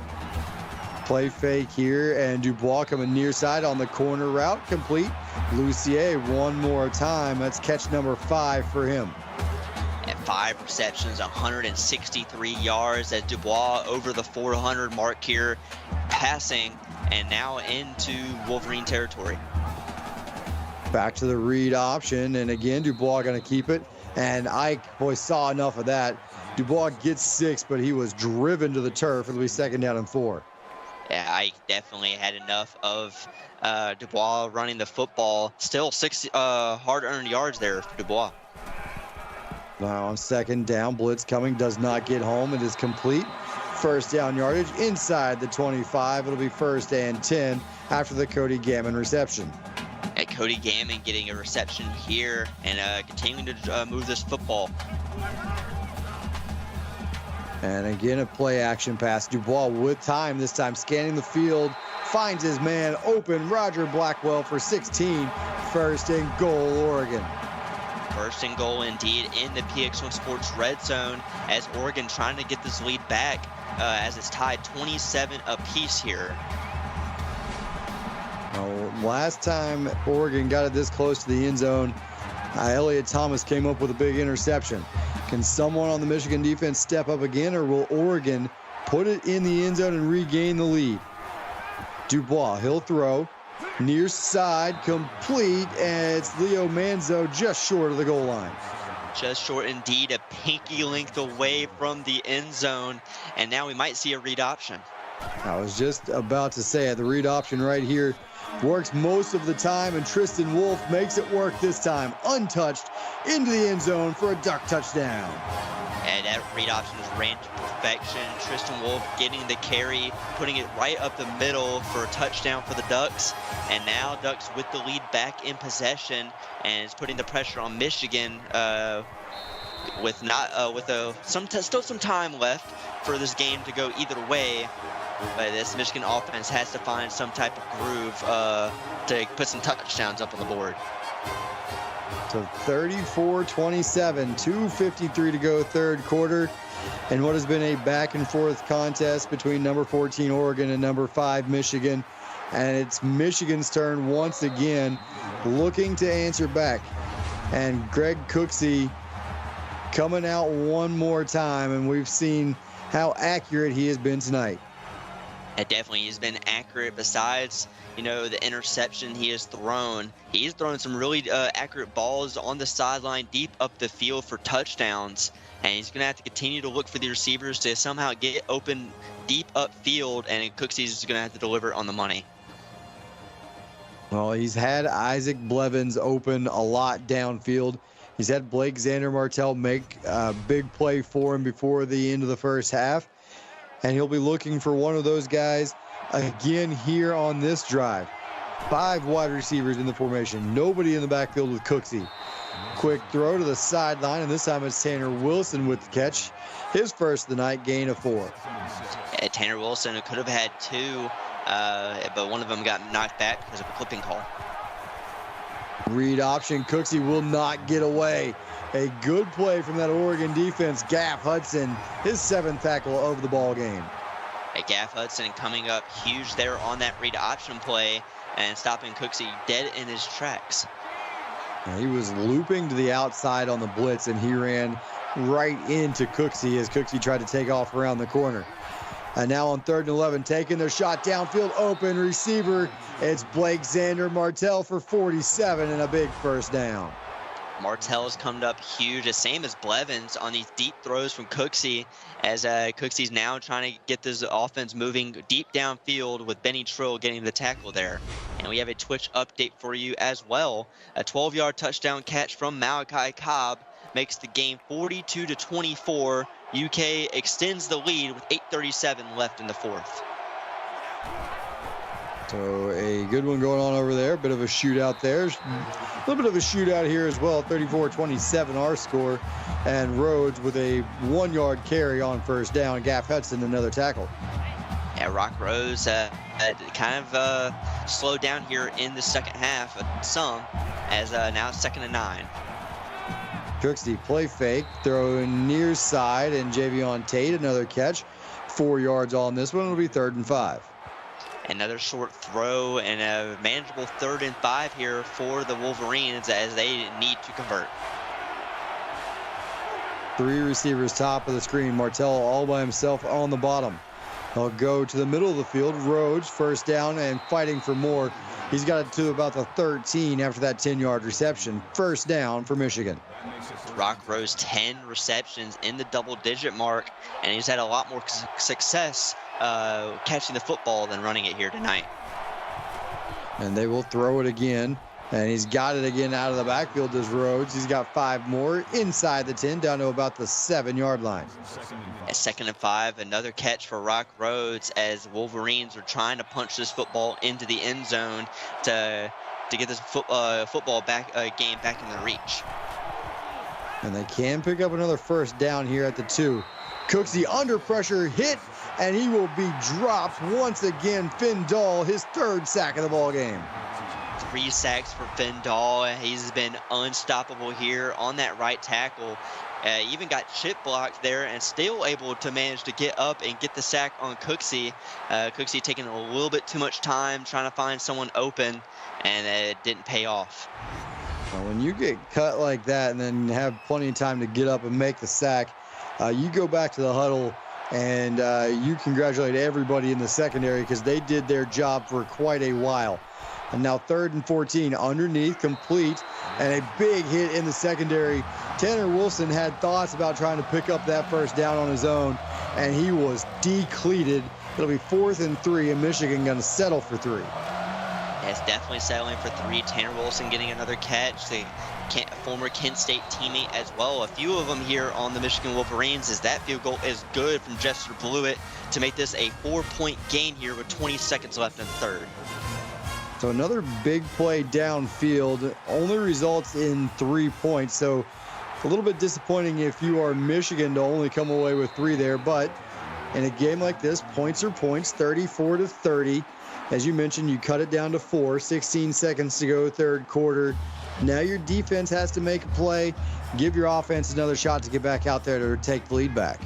Play fake here, and Dubois coming near side on the corner route, complete. Lucier one more time. That's catch number 5 for him. At 5 receptions, 163 yards as Dubois over the 400 mark here, passing and now into Wolverine territory. Back to the read option, and again, Dubois going to keep it. And Ike, boy, saw enough of that. Dubois gets 6, but he was driven to the turf. It'll be second down and 4. Yeah, Ike definitely had enough of Dubois running the football. Still 6 hard-earned yards there for Dubois. Now on second down, blitz coming, does not get home. It is complete. First down yardage inside the 25. It'll be 1st and 10 after the Cody Gammon reception. And Cody Gammon getting a reception here and continuing to move this football. And again, a play action pass. Dubois with time, this time scanning the field, finds his man open, Roger Blackwell for 16. 1st and goal, Oregon. 1st and goal indeed in the PX1 Sports red zone as Oregon trying to get this lead back as it's tied 27 apiece here. Last time Oregon got it this close to the end zone, Elliott Thomas came up with a big interception. Can someone on the Michigan defense step up again, or will Oregon put it in the end zone and regain the lead? Dubois, he'll throw. Near side, complete, and it's Leo Manzo just short of the goal line. Just short indeed, a pinky length away from the end zone, and now we might see a read option. I was just about to say it. The read option right here works most of the time, and Tristan Wolf makes it work this time. Untouched into the end zone for a Duck touchdown. And that read option is ran to perfection. Tristan Wolf getting the carry, putting it right up the middle for a touchdown for the Ducks. And now Ducks with the lead back in possession, and it's putting the pressure on Michigan still some time left for this game to go either way. But this Michigan offense has to find some type of groove to put some touchdowns up on the board. So 34-27, 2:53 to go third quarter. And what has been a back and forth contest between number 14 Oregon and number 5 Michigan. And it's Michigan's turn once again, looking to answer back. And Greg Cooksey coming out one more time, and we've seen how accurate he has been tonight. It definitely has been accurate. Besides, the interception he has thrown, he's thrown some really accurate balls on the sideline deep up the field for touchdowns. And he's going to have to continue to look for the receivers to somehow get open deep upfield, and Cooksey's going to have to deliver on the money. Well, he's had Isaac Blevins open a lot downfield. He's had Blake Xander Martell make a big play for him before the end of the first half. And he'll be looking for one of those guys again here on this drive. 5 wide receivers in the formation. Nobody in the backfield with Cooksey. Quick throw to the sideline, and this time it's Tanner Wilson with the catch. His first of the night, gain of 4. Tanner Wilson could have had 2, but one of them got knocked back because of a clipping call. Read option. Cooksey will not get away. A good play from that Oregon defense. Gaff Hudson, his 7th tackle of the ball game. Gaff Hudson coming up huge there on that read option play and stopping Cooksey dead in his tracks. He was looping to the outside on the blitz, and he ran right into Cooksey as Cooksey tried to take off around the corner. And now on 3rd and 11, taking their shot downfield, open receiver. It's Blake Xander Martell for 47 and a big first down. Martell's come up huge, the same as Blevins on these deep throws from Cooksey, as Cooksey's now trying to get this offense moving deep downfield with Benny Trill getting the tackle there. And we have a Twitch update for you as well. A 12-yard touchdown catch from Malachi Cobb makes the game 42-24. UK extends the lead with 8:37 left in the 4th. So a good one going on over there. Bit of a shootout there. A little bit of a shootout here as well. 34-27 our score. And Rhodes with a 1-yard carry on first down. Gaff Hudson another tackle. Yeah, Rock Rose kind of slowed down here in the second half some, as now 2nd and 9. Cooksey play fake, throw near side, and Javion Tate another catch. 4 yards on this one. It'll be 3rd and 5. Another short throw and a manageable 3rd and 5 here for the Wolverines as they need to convert. 3 receivers top of the screen. Martell all by himself on the bottom. He'll go to the middle of the field. Rhodes first down and fighting for more. He's got it to about the 13 after that 10-yard reception. First down for Michigan. Rock Rose 10 receptions in the double-digit mark, and he's had a lot more success catching the football than running it here tonight. And they will throw it again. And he's got it again out of the backfield as Rhodes. He's got 5 more inside the 10 down to about the 7-yard line. At 2nd and 5, another catch for Rock Rhodes as Wolverines are trying to punch this football into the end zone to get this football game back in their reach. And they can pick up another first down here at the 2. Cooksey under pressure, hit, and he will be dropped once again. Finn Dahl, his 3rd sack of the ball game. 3 sacks for Finn Dahl. He's been unstoppable here on that right tackle. Even got chip blocked there and still able to manage to get up and get the sack on Cooksey. Cooksey taking a little bit too much time trying to find someone open, and it didn't pay off. Well, when you get cut like that and then have plenty of time to get up and make the sack, you go back to the huddle and you congratulate everybody in the secondary because they did their job for quite a while. And now 3rd and 14, underneath, complete, and a big hit in the secondary. Tanner Wilson had thoughts about trying to pick up that first down on his own, and he was decleated. It'll be 4th and 3, and Michigan going to settle for 3. It's definitely settling for 3. Tanner Wilson getting another catch. The former Kent State teammate as well. A few of them here on the Michigan Wolverines, as that field goal is good from Jester Blewett to make this a 4-point game here with 20 seconds left in the 3rd. So another big play downfield only results in 3 points. So a little bit disappointing if you are Michigan to only come away with 3 there. But in a game like this, points are points, 34-30. As you mentioned, you cut it down to 4, 16 seconds to go, 3rd quarter. Now your defense has to make a play, give your offense another shot to get back out there to take the lead back.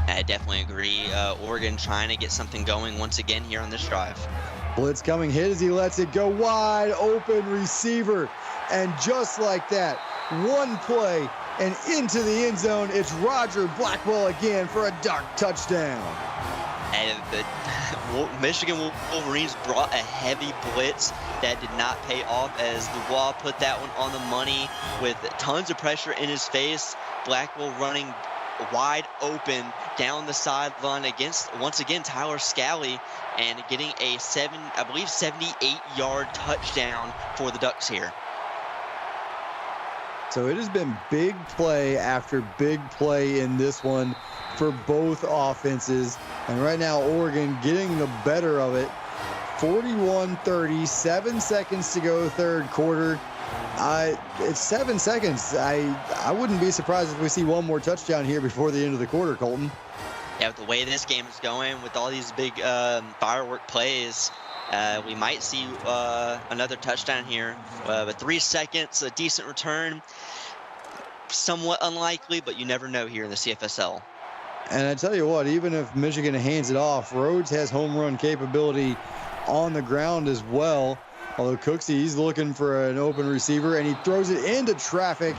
I definitely agree. Oregon trying to get something going once again here on this drive. Blitz coming, hit as he lets it go, wide open receiver. And just like that, one play and into the end zone, it's Roger Blackwell again for a dark touchdown. And the Michigan Wolverines brought a heavy blitz that did not pay off as Dubois put that one on the money with tons of pressure in his face. Blackwell running wide open down the sideline against, once again, Tyler Scally, and getting a 78-yard touchdown for the Ducks here. So it has been big play after big play in this one for both offenses. And right now, Oregon getting the better of it. 41-30, 7 seconds to go, 3rd quarter. It's 7 seconds. I wouldn't be surprised if we see one more touchdown here before the end of the quarter, Colton. Yeah, with the way this game is going, with all these big firework plays, we might see another touchdown here. But 3 seconds, a decent return. Somewhat unlikely, but you never know here in the CFSL. And I tell you what, even if Michigan hands it off, Rhodes has home run capability on the ground as well. Although Cooksey, he's looking for an open receiver, and he throws it into traffic,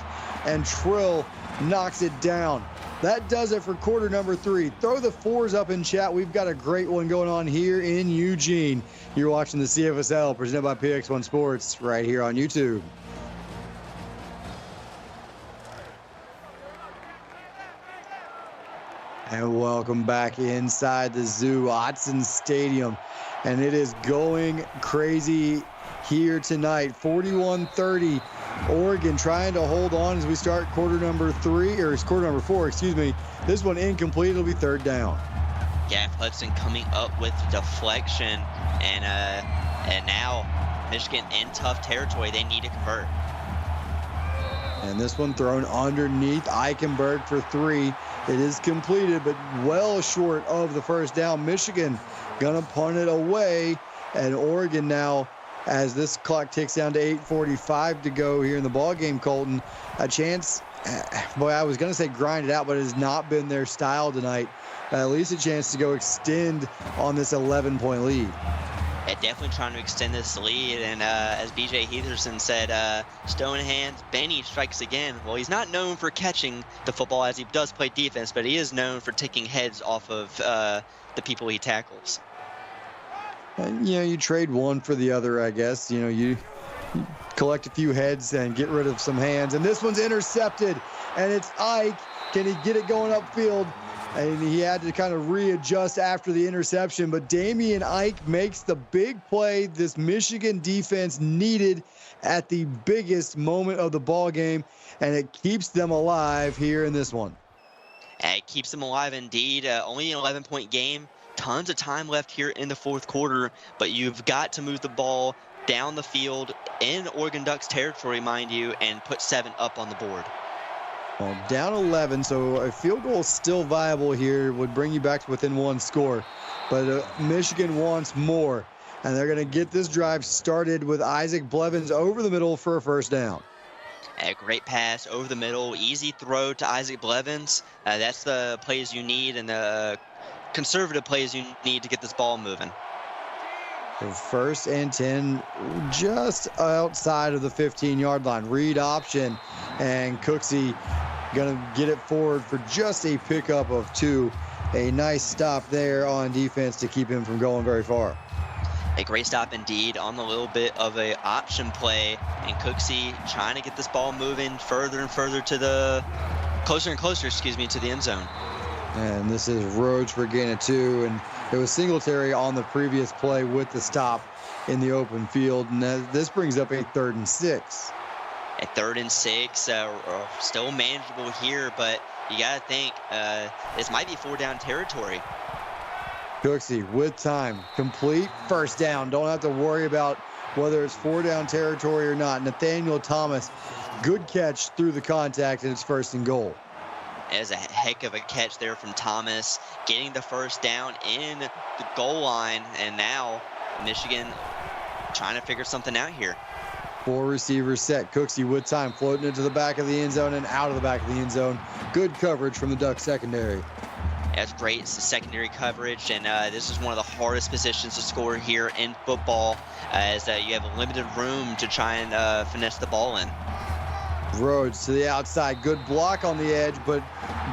and Trill knocks it down. That does it for quarter number 3. Throw the 4s up in chat. We've got a great one going on here in Eugene. You're watching the CFSL presented by PX1 Sports right here on YouTube. And welcome back inside the zoo, Autzen Stadium. And it is going crazy here tonight. 41-30. Oregon trying to hold on as we start quarter number 4, excuse me. This one incomplete. It'll be 3rd down. Gaff Hudson coming up with deflection, and now Michigan in tough territory. They need to convert. And this one thrown underneath Eichenberg for 3. It is completed, but well short of the 1st down. Michigan gonna punt it away, and Oregon now, as this clock ticks down to 8:45 to go here in the ball game, Colton, a chance. Boy, I was gonna say grind it out, but it has not been their style tonight. At least a chance to go extend on this 11-point lead. Yeah, definitely trying to extend this lead, and as BJ Heatherson said, stone in hands, Benny strikes again. Well, he's not known for catching the football as he does play defense, but he is known for taking heads off of the people he tackles. And, you trade one for the other, I guess. You collect a few heads and get rid of some hands. And this one's intercepted, and it's Ike. Can he get it going upfield? And he had to kind of readjust after the interception. But Damian Ike makes the big play this Michigan defense needed at the biggest moment of the ball game, and it keeps them alive here in this one. It keeps them alive indeed. Only an 11-point game. Tons of time left here in the 4th quarter, but you've got to move the ball down the field in Oregon Ducks territory, mind you, and put 7 up on the board. Well, down 11, so a field goal still viable here, would bring you back to within 1 score. But Michigan wants more, and they're going to get this drive started with Isaac Blevins over the middle for a 1st down. A great pass over the middle, easy throw to Isaac Blevins. That's the plays you need and the conservative plays you need to get this ball moving. So 1st and 10, just outside of the 15-yard line. Read option, and Cooksey gonna get it forward for just a pickup of 2. A nice stop there on defense to keep him from going very far. A great stop indeed on the little bit of a option play, and Cooksey trying to get this ball moving further and further to the closer and closer, to the end zone. And this is Rhodes for a gain of 2, and it was Singletary on the previous play with the stop in the open field, and this brings up a 3rd and 6. A 3rd and 6, still manageable here, but you gotta think this might be 4-down territory. Cooksey with time, complete 1st down. Don't have to worry about whether it's 4-down territory or not. Nathaniel Thomas, good catch through the contact, and it's 1st and goal. It was a heck of a catch there from Thomas, getting the 1st down in the goal line, and now Michigan trying to figure something out here. 4 receivers set. Cooksey with time, floating into the back of the end zone and out of the back of the end zone. Good coverage from the Ducks secondary. That's great. It's the secondary coverage, and this is one of the hardest positions to score here in football, as you have limited room to try and finesse the ball in. Rhodes to the outside. Good block on the edge, but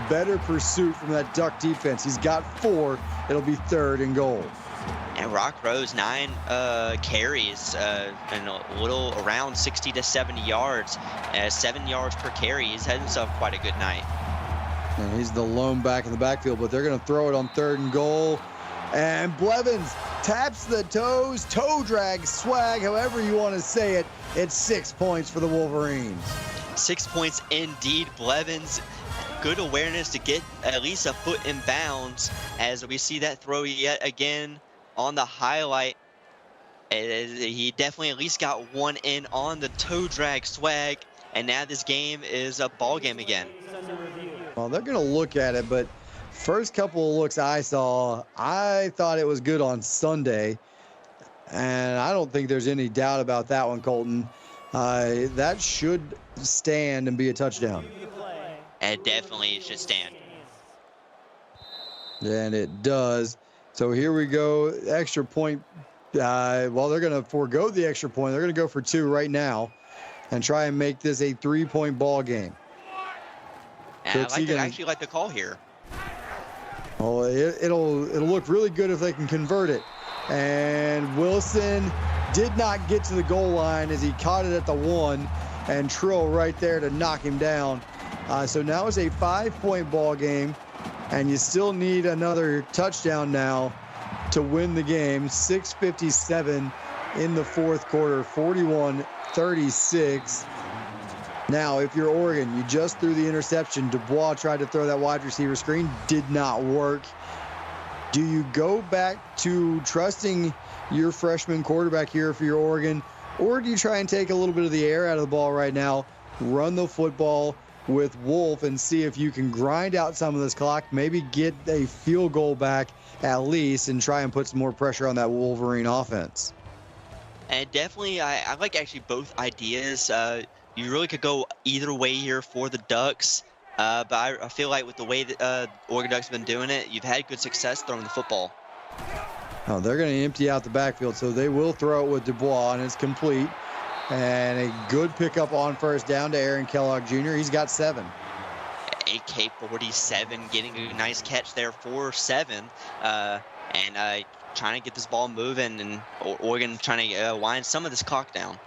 better pursuit from that Duck defense. He's got 4. It'll be 3rd and goal. And Rock Rose, 9 carries and a little around 60 to 70 yards. 7 yards per carry. He's had himself quite a good night. And he's the lone back in the backfield, but they're going to throw it on 3rd and goal. And Blevins taps the toes, toe drag, swag, however you want to say it. It's 6 points for the Wolverines. 6 points indeed. Blevins, good awareness to get at least a foot in bounds, as we see that throw yet again on the highlight. He definitely at least got one in on the toe drag swag, and now this game is a ball game again. Well, they're going to look at it, but first couple of looks I saw, I thought it was good on Sunday, and I don't think there's any doubt about that one, Colton. That should stand and be a touchdown. It definitely should stand. And it does. So here we go. Extra point. Well, they're going to forego the extra point. They're going to go for 2 right now and try and make this a 3-point ball game. I actually like the call here. Oh, it'll look really good if they can convert it. And Wilson did not get to the goal line as he caught it at the 1, and Trill right there to knock him down. So now it's a 5-point ball game, and you still need another touchdown now to win the game. 6:57 in the fourth quarter, 41-36. Now, if you're Oregon, you just threw the interception. Dubois tried to throw that wide receiver screen, did not work. Do you go back to trusting your freshman quarterback here for your Oregon, or do you try and take a little bit of the air out of the ball right now, run the football with Wolf and see if you can grind out some of this clock, maybe get a field goal back at least, and try and put some more pressure on that Wolverine offense? And definitely, I like actually both ideas. You really could go either way here for the Ducks, but I feel like with the way that Oregon Ducks have been doing it, you've had good success throwing the football. Oh, they're going to empty out the backfield, so they will throw it with Dubois, and it's complete. And a good pickup on first down to Aaron Kellogg Jr. He's got 7. AK-47 getting a nice catch there for 7, and trying to get this ball moving, and Oregon trying to wind some of this clock down.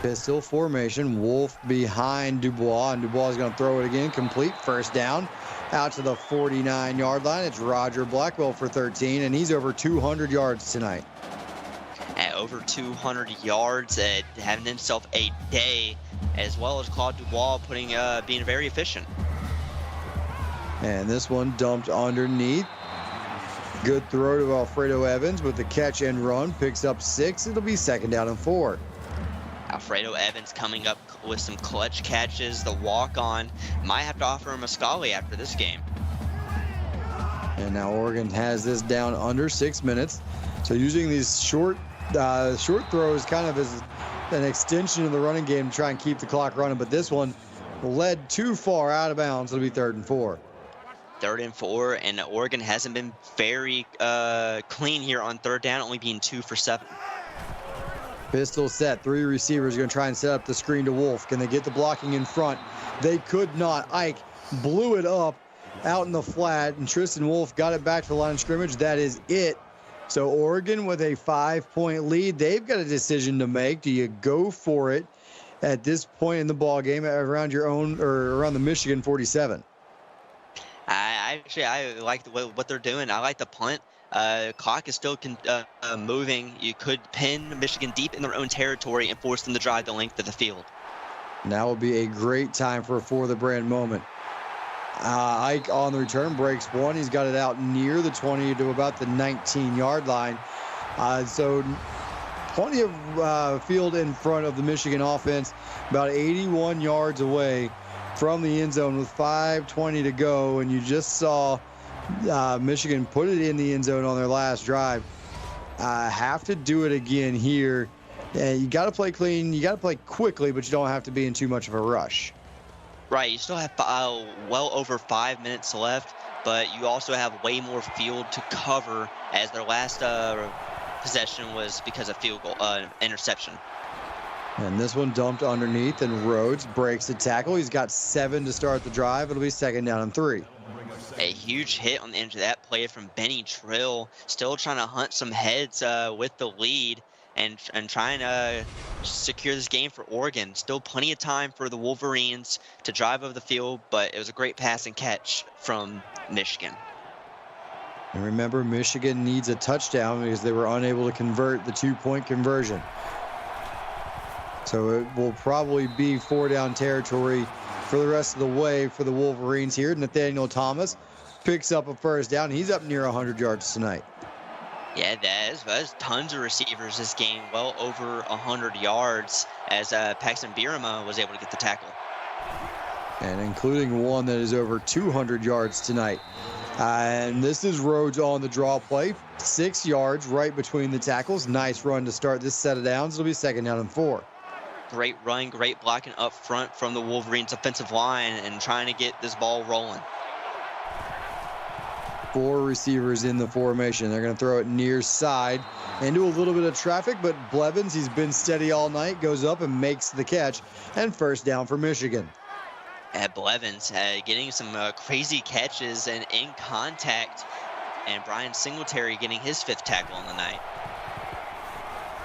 Pistol formation, Wolf behind Dubois, and Dubois is going to throw it again. Complete, first down, out to the 49-yard line. It's Roger Blackwell for 13, and he's over 200 yards tonight. At over 200 yards, having himself a day, as well as Claude Dubois being very efficient. And this one dumped underneath. Good throw to Alfredo Evans with the catch and run. Picks up 6. It'll be 2nd down and 4. Alfredo Evans coming up with some clutch catches. The walk-on might have to offer him a Scully after this game. And now Oregon has this down under 6 minutes. So using these short throws kind of as an extension of the running game to try and keep the clock running. But this one led too far out of bounds. It'll be 3rd and 4. 3rd and 4, and Oregon hasn't been very clean here on 3rd down, only being 2 for 7. Pistol set, 3 receivers going to try and set up the screen to Wolf. Can they get the blocking in front? They could not. Ike blew it up out in the flat, and Tristan Wolf got it back to the line of scrimmage. That is it. So Oregon with a 5-point lead. They've got a decision to make. Do you go for it at this point in the ball game around your own, or around the Michigan 47? I like what they're doing. I like the punt. Clock is still moving. You could pin Michigan deep in their own territory and force them to drive the length of the field. Now will be a great time for the brand moment. Ike on the return breaks 1. He's got it out near the 20 to about the 19-yard line. So plenty of field in front of the Michigan offense, about 81 yards away from the end zone with 5:20 to go. And you just saw Michigan put it in the end zone on their last drive. Have to do it again here. You got to play clean. You got to play quickly, but you don't have to be in too much of a rush. Right. You still have well over 5 minutes left, but you also have way more field to cover, as their last possession was because of field goal interception. And this one dumped underneath, and Rhodes breaks the tackle. He's got 7 to start the drive. It'll be 2nd down and 3. A huge hit on the end of that play from Benny Trill, still trying to hunt some heads with the lead and trying to secure this game for Oregon. Still plenty of time for the Wolverines to drive over the field, but it was a great pass and catch from Michigan. And remember, Michigan needs a touchdown because they were unable to convert the 2-point conversion. So it will probably be 4-down territory for the rest of the way for the Wolverines here. Nathaniel Thomas picks up a first down. He's up near 100 yards tonight. Yeah, that's tons of receivers this game, well over 100 yards as Paxton Birama was able to get the tackle. And including one that is over 200 yards tonight. And this is Rhodes on the draw play. 6 yards right between the tackles. Nice run to start this set of downs. It'll be 2nd down and 4. Great run, great blocking up front from the Wolverines offensive line and trying to get this ball rolling. 4 receivers in the formation. They're going to throw it near side into a little bit of traffic, but Blevins, he's been steady all night, goes up and makes the catch, and 1st down for Michigan. Blevins getting some crazy catches and in contact, and Brian Singletary getting his 5th tackle on the night.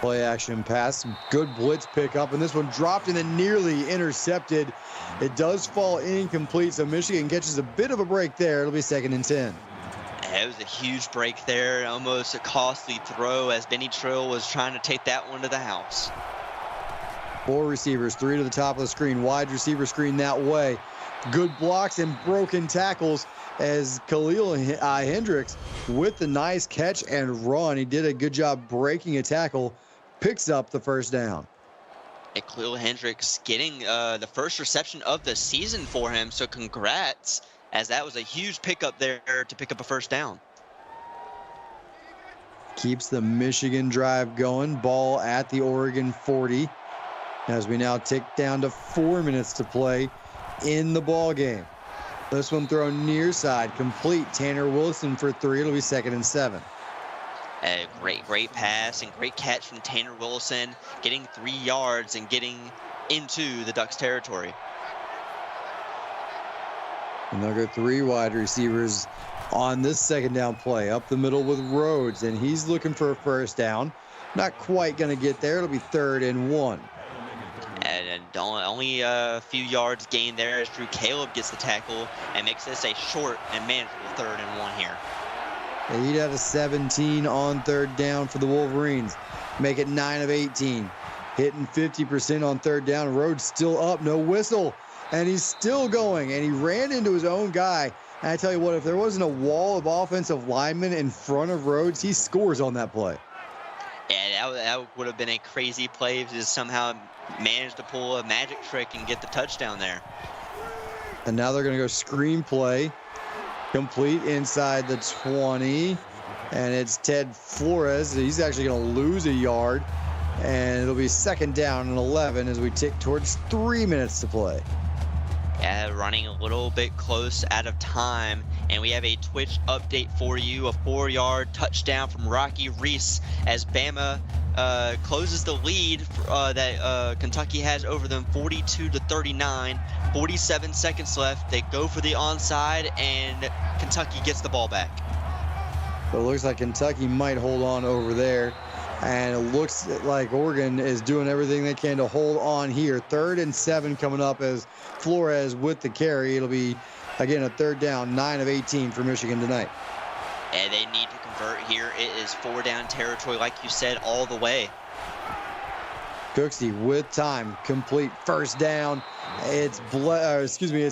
Play action pass, good blitz pickup, and this one dropped and then nearly intercepted. It does fall incomplete, so Michigan catches a bit of a break there. It'll be 2nd and 10. It was a huge break there, almost a costly throw as Benny Trill was trying to take that one to the house. 4 receivers, 3 to the top of the screen, wide receiver screen that way. Good blocks and broken tackles as Khalil Hendricks with the nice catch and run. He did a good job breaking a tackle, picks up the 1st down. And Khalil Hendricks getting the 1st reception of the season for him, so congrats, as that was a huge pickup there to pick up a 1st down. Keeps the Michigan drive going. Ball at the Oregon 40 as we now tick down to 4 minutes to play in the ball game. This one thrown near side, complete. Tanner Wilson for 3. It'll be 2nd and 7. A great pass and great catch from Tanner Wilson, getting 3 yards and getting into the Ducks territory. And they'll go 3 wide receivers on this 2nd down play. Up the middle with Rhodes, and he's looking for a 1st down. Not quite going to get there. It'll be 3rd and 1. And only a few yards gained there as Drew Caleb gets the tackle and makes this a short and manageable 3rd and 1 here. 8 out of 17 on 3rd down for the Wolverines. Make it 9 of 18. Hitting 50% on 3rd down. Rhodes still up, no whistle. And he's still going, and he ran into his own guy. And I tell you what, if there wasn't a wall of offensive linemen in front of Rhodes, he scores on that play. Yeah, that would have been a crazy play if he somehow managed to pull a magic trick and get the touchdown there. And now they're going to go screen play. Complete inside the 20. And it's Ted Flores. He's actually going to lose a yard. And it'll be 2nd down and 11 as we tick towards 3 minutes to play. Yeah, running a little bit close out of time. And we have a Twitch update for you. A 4-yard touchdown from Rocky Reese as Bama closes the lead that Kentucky has over them 42-39. 47 seconds left. They go for the onside, and Kentucky gets the ball back. But it looks like Kentucky might hold on over there. And it looks like Oregon is doing everything they can to hold on here. 3rd and 7 coming up as Flores with the carry. It'll be, again, a 3rd down, 9 of 18 for Michigan tonight. And they need to convert here. It is 4-down territory, like you said, all the way. Cooksey with time, complete 1st down. It's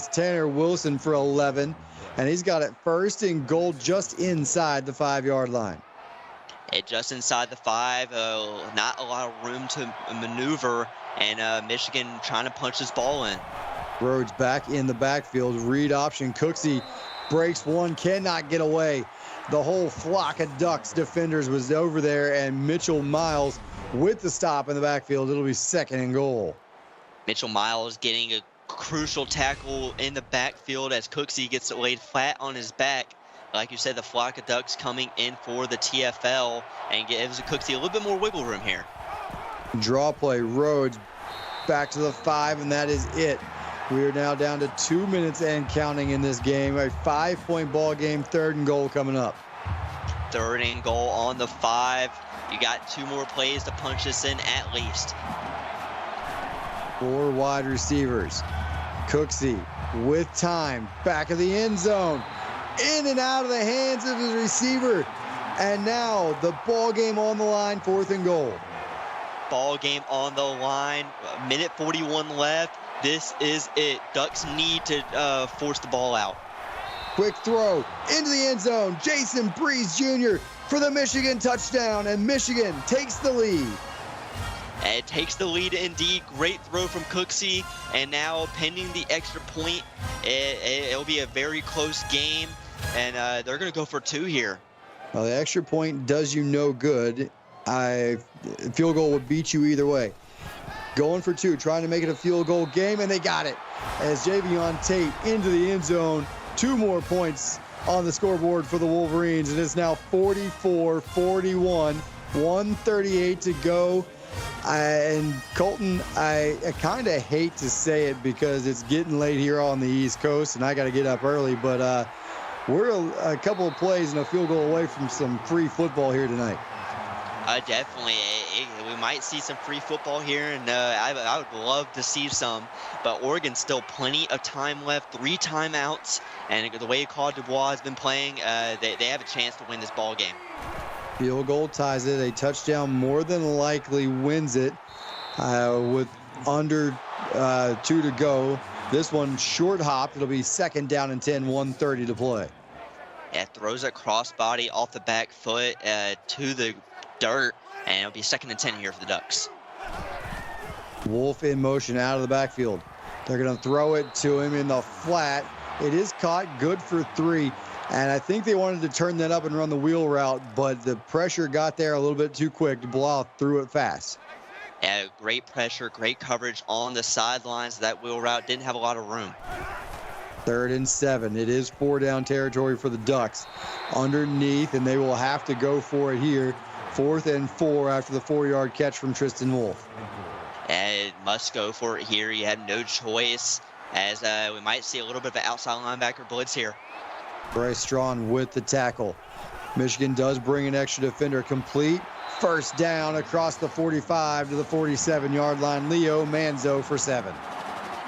Tanner Wilson for 11, and he's got it 1st and goal just inside the 5-yard line. Just inside the 5, not a lot of room to maneuver, and Michigan trying to punch this ball in. Rhodes back in the backfield, read option. Cooksey breaks one, cannot get away. The whole flock of Ducks defenders was over there, and Mitchell Miles with the stop in the backfield. It'll be 2nd and goal. Mitchell Miles getting a crucial tackle in the backfield as Cooksey gets it laid flat on his back. Like you said, the flock of Ducks coming in for the TFL and gives Cooksey a little bit more wiggle room here. Draw play, Rhodes back to the 5, and that is it. We are now down to 2 minutes and counting in this game. A 5-point ball game, 3rd and goal coming up. 3rd and goal on the 5. You got 2 more plays to punch this in at least. 4 wide receivers. Cooksey with time, back of the end zone. In and out of the hands of his receiver. And now the ball game on the line, 4th and goal. Ball game on the line, minute 41 left. This is it. Ducks need to force the ball out. Quick throw into the end zone. Jason Breeze Jr. for the Michigan touchdown, and Michigan takes the lead. It takes the lead indeed. Great throw from Cooksey, and now pending the extra point, it'll be a very close game, and they're going to go for 2 here. Well, the extra point does you no good. Field goal would beat you either way. Going for 2, trying to make it a field goal game, and they got it. As Javion Tate into the end zone, 2 more points on the scoreboard for the Wolverines, and it's now 44-41, 1:38 to go. And Colton, I kind of hate to say it because it's getting late here on the East Coast, and I got to get up early, but we're a couple of plays and a field goal away from some free football here tonight. Definitely. We might see some free football here, and I would love to see some. But Oregon's still plenty of time left, 3 timeouts, and the way Claude Dubois has been playing, they have a chance to win this ball game. Field goal ties it. A touchdown more than likely wins it with under 2 to go. This one short hopped. It'll be 2nd down and 10, 1:30 to play. Yeah, throws a crossbody off the back foot to the dirt, and it'll be 2nd and 10 here for the Ducks. Wolf in motion out of the backfield. They're going to throw it to him in the flat. It is caught, good for 3. And I think they wanted to turn that up and run the wheel route, but the pressure got there a little bit too quick. Dubois threw it fast. Yeah, great pressure, great coverage on the sidelines. That wheel route didn't have a lot of room. 3rd and 7. It is 4-down territory for the Ducks. Underneath, and they will have to go for it here. 4th and 4 after the 4-yard catch from Tristan Wolf. And must go for it here. You have no choice, as we might see a little bit of an outside linebacker blitz here. Bryce Strawn with the tackle. Michigan does bring an extra defender complete. 1st down across the 45 to the 47-yard line. Leo Manzo for 7.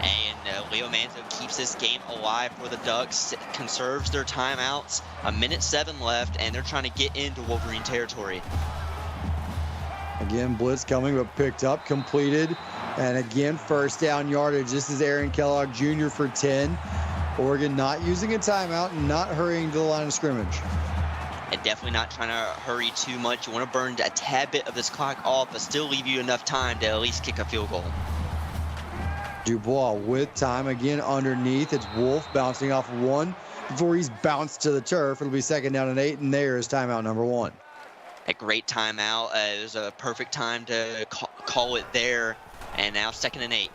And Leo Manzo keeps this game alive for the Ducks, conserves their timeouts. 1:07 left, and they're trying to get into Wolverine territory. Again, blitz coming, but picked up, completed. And again, 1st down yardage. This is Aaron Kellogg Jr. for 10. Oregon not using a timeout and not hurrying to the line of scrimmage. And definitely not trying to hurry too much. You want to burn a tad bit of this clock off, but still leave you enough time to at least kick a field goal. Dubois with time again underneath. It's Wolf bouncing off 1 before he's bounced to the turf. It'll be 2nd down and 8, and there is timeout number 1. A great timeout. It was a perfect time to call it there. And now 2nd and 8.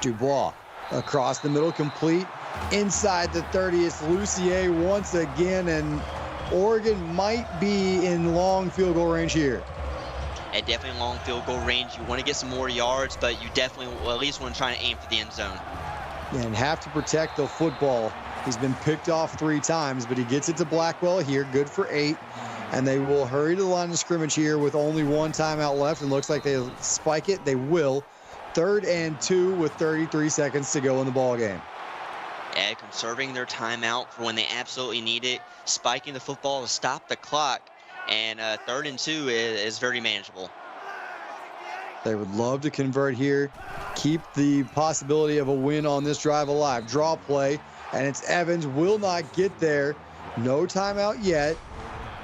Dubois across the middle, complete. Inside the 30, it's Lucier once again, and Oregon might be in long field goal range here. And definitely long field goal range. You want to get some more yards, but you definitely at least want to try to aim for the end zone. And have to protect the football. He's been picked off 3 times, but he gets it to Blackwell here, good for 8. And they will hurry to the line of scrimmage here with only 1 timeout left. And looks like they'll spike it. They will. 3rd and 2 with 33 seconds to go in the ball game. And conserving their timeout for when they absolutely need it, spiking the football to stop the clock, and 3rd and 2 is very manageable. They would love to convert here, keep the possibility of a win on this drive alive. Draw play, and it's Evans, will not get there. No timeout yet,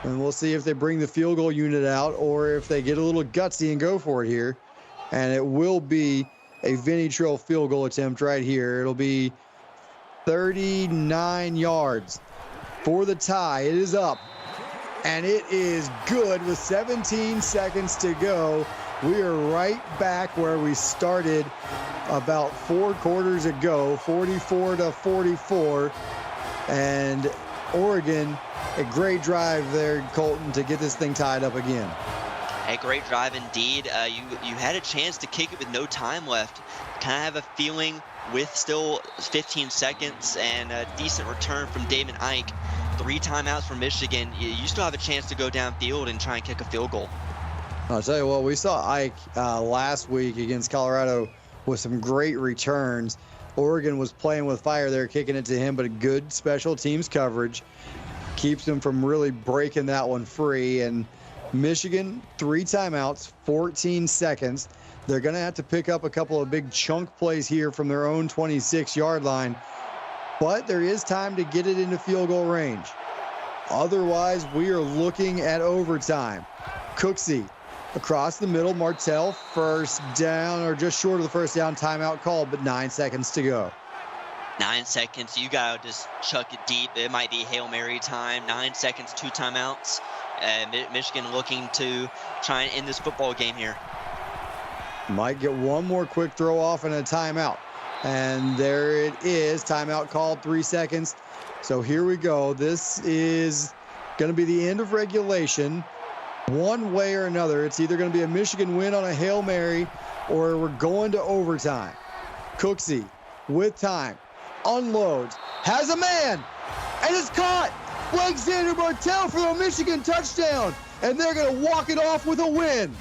and we'll see if they bring the field goal unit out or if they get a little gutsy and go for it here. And it will be a Vinnie Trill field goal attempt right here. It'll be 39 yards for the tie. It is up, and it is good with 17 seconds to go. We are right back where we started about 4 quarters ago, 44-44, and Oregon, a great drive there, Colton, to get this thing tied up again. A great drive indeed. You had a chance to kick it with no time left. Kind of have a feeling with still 15 seconds and a decent return from Damon Ike, 3 timeouts for Michigan, you still have a chance to go downfield and try and kick a field goal. I'll tell you what, we saw Ike last week against Colorado with some great returns. Oregon was playing with fire there, kicking it to him, but a good special teams coverage keeps him from really breaking that one free. And Michigan, 3 timeouts, 14 seconds. They're going to have to pick up a couple of big chunk plays here from their own 26-yard line. but there is time to get it into field goal range. Otherwise, we are looking at overtime. Cooksey across the middle. Martell, first down, or just short of the first down. Timeout called, but 9 seconds to go. 9 seconds. You got to just chuck it deep. It might be Hail Mary time. 9 seconds, 2 timeouts. Michigan looking to try and end this football game here. Might get one more quick throw off and a timeout. And there it is. Timeout called, 3 seconds. So here we go. This is going to be the end of regulation. One way or another, it's either going to be a Michigan win on a Hail Mary or we're going to overtime. Cooksey with time. Unloads. Has a man. And it's caught. Alexander Martell for the Michigan touchdown. And they're going to walk it off with a win.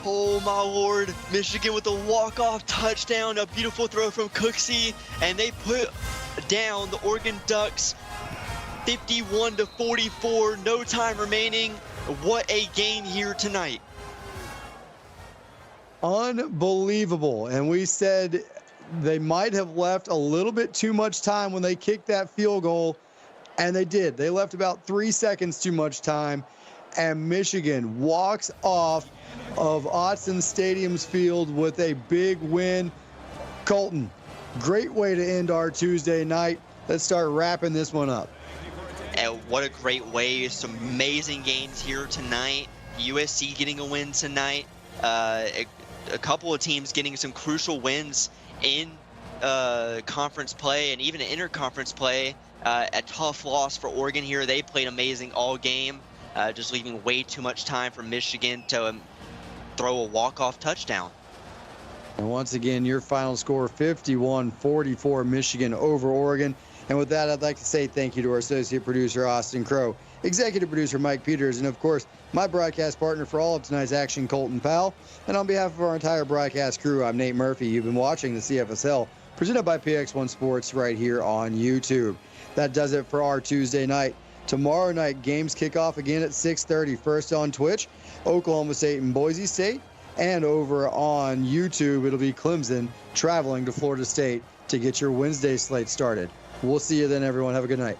Oh my lord, Michigan with a walk-off touchdown, a beautiful throw from Cooksey, and they put down the Oregon Ducks 51-44, no time remaining. What a game here tonight. Unbelievable. And we said they might have left a little bit too much time when they kicked that field goal, and they did. They left about 3 seconds too much time, and Michigan walks off of Autzen Stadium's field with a big win. Colton, great way to end our Tuesday night. Let's start wrapping this one up. And what a great way. Some amazing games here tonight. USC getting a win tonight. A couple of teams getting some crucial wins in conference play and even interconference play. A tough loss for Oregon here. They played amazing all game, just leaving way too much time for Michigan to throw a walk-off touchdown. And once again, your final score, 51-44, Michigan over Oregon. And with that, I'd like to say thank you to our associate producer, Austin Crow, executive producer, Mike Peters, and of course, my broadcast partner for all of tonight's action, Colton Powell. And on behalf of our entire broadcast crew, I'm Nate Murphy. You've been watching the CFSL, presented by PX1 Sports right here on YouTube. That does it for our Tuesday night. Tomorrow night, games kick off again at 6:30. First on Twitch, Oklahoma State and Boise State. And over on YouTube, it'll be Clemson traveling to Florida State to get your Wednesday slate started. We'll see you then, everyone. Have a good night.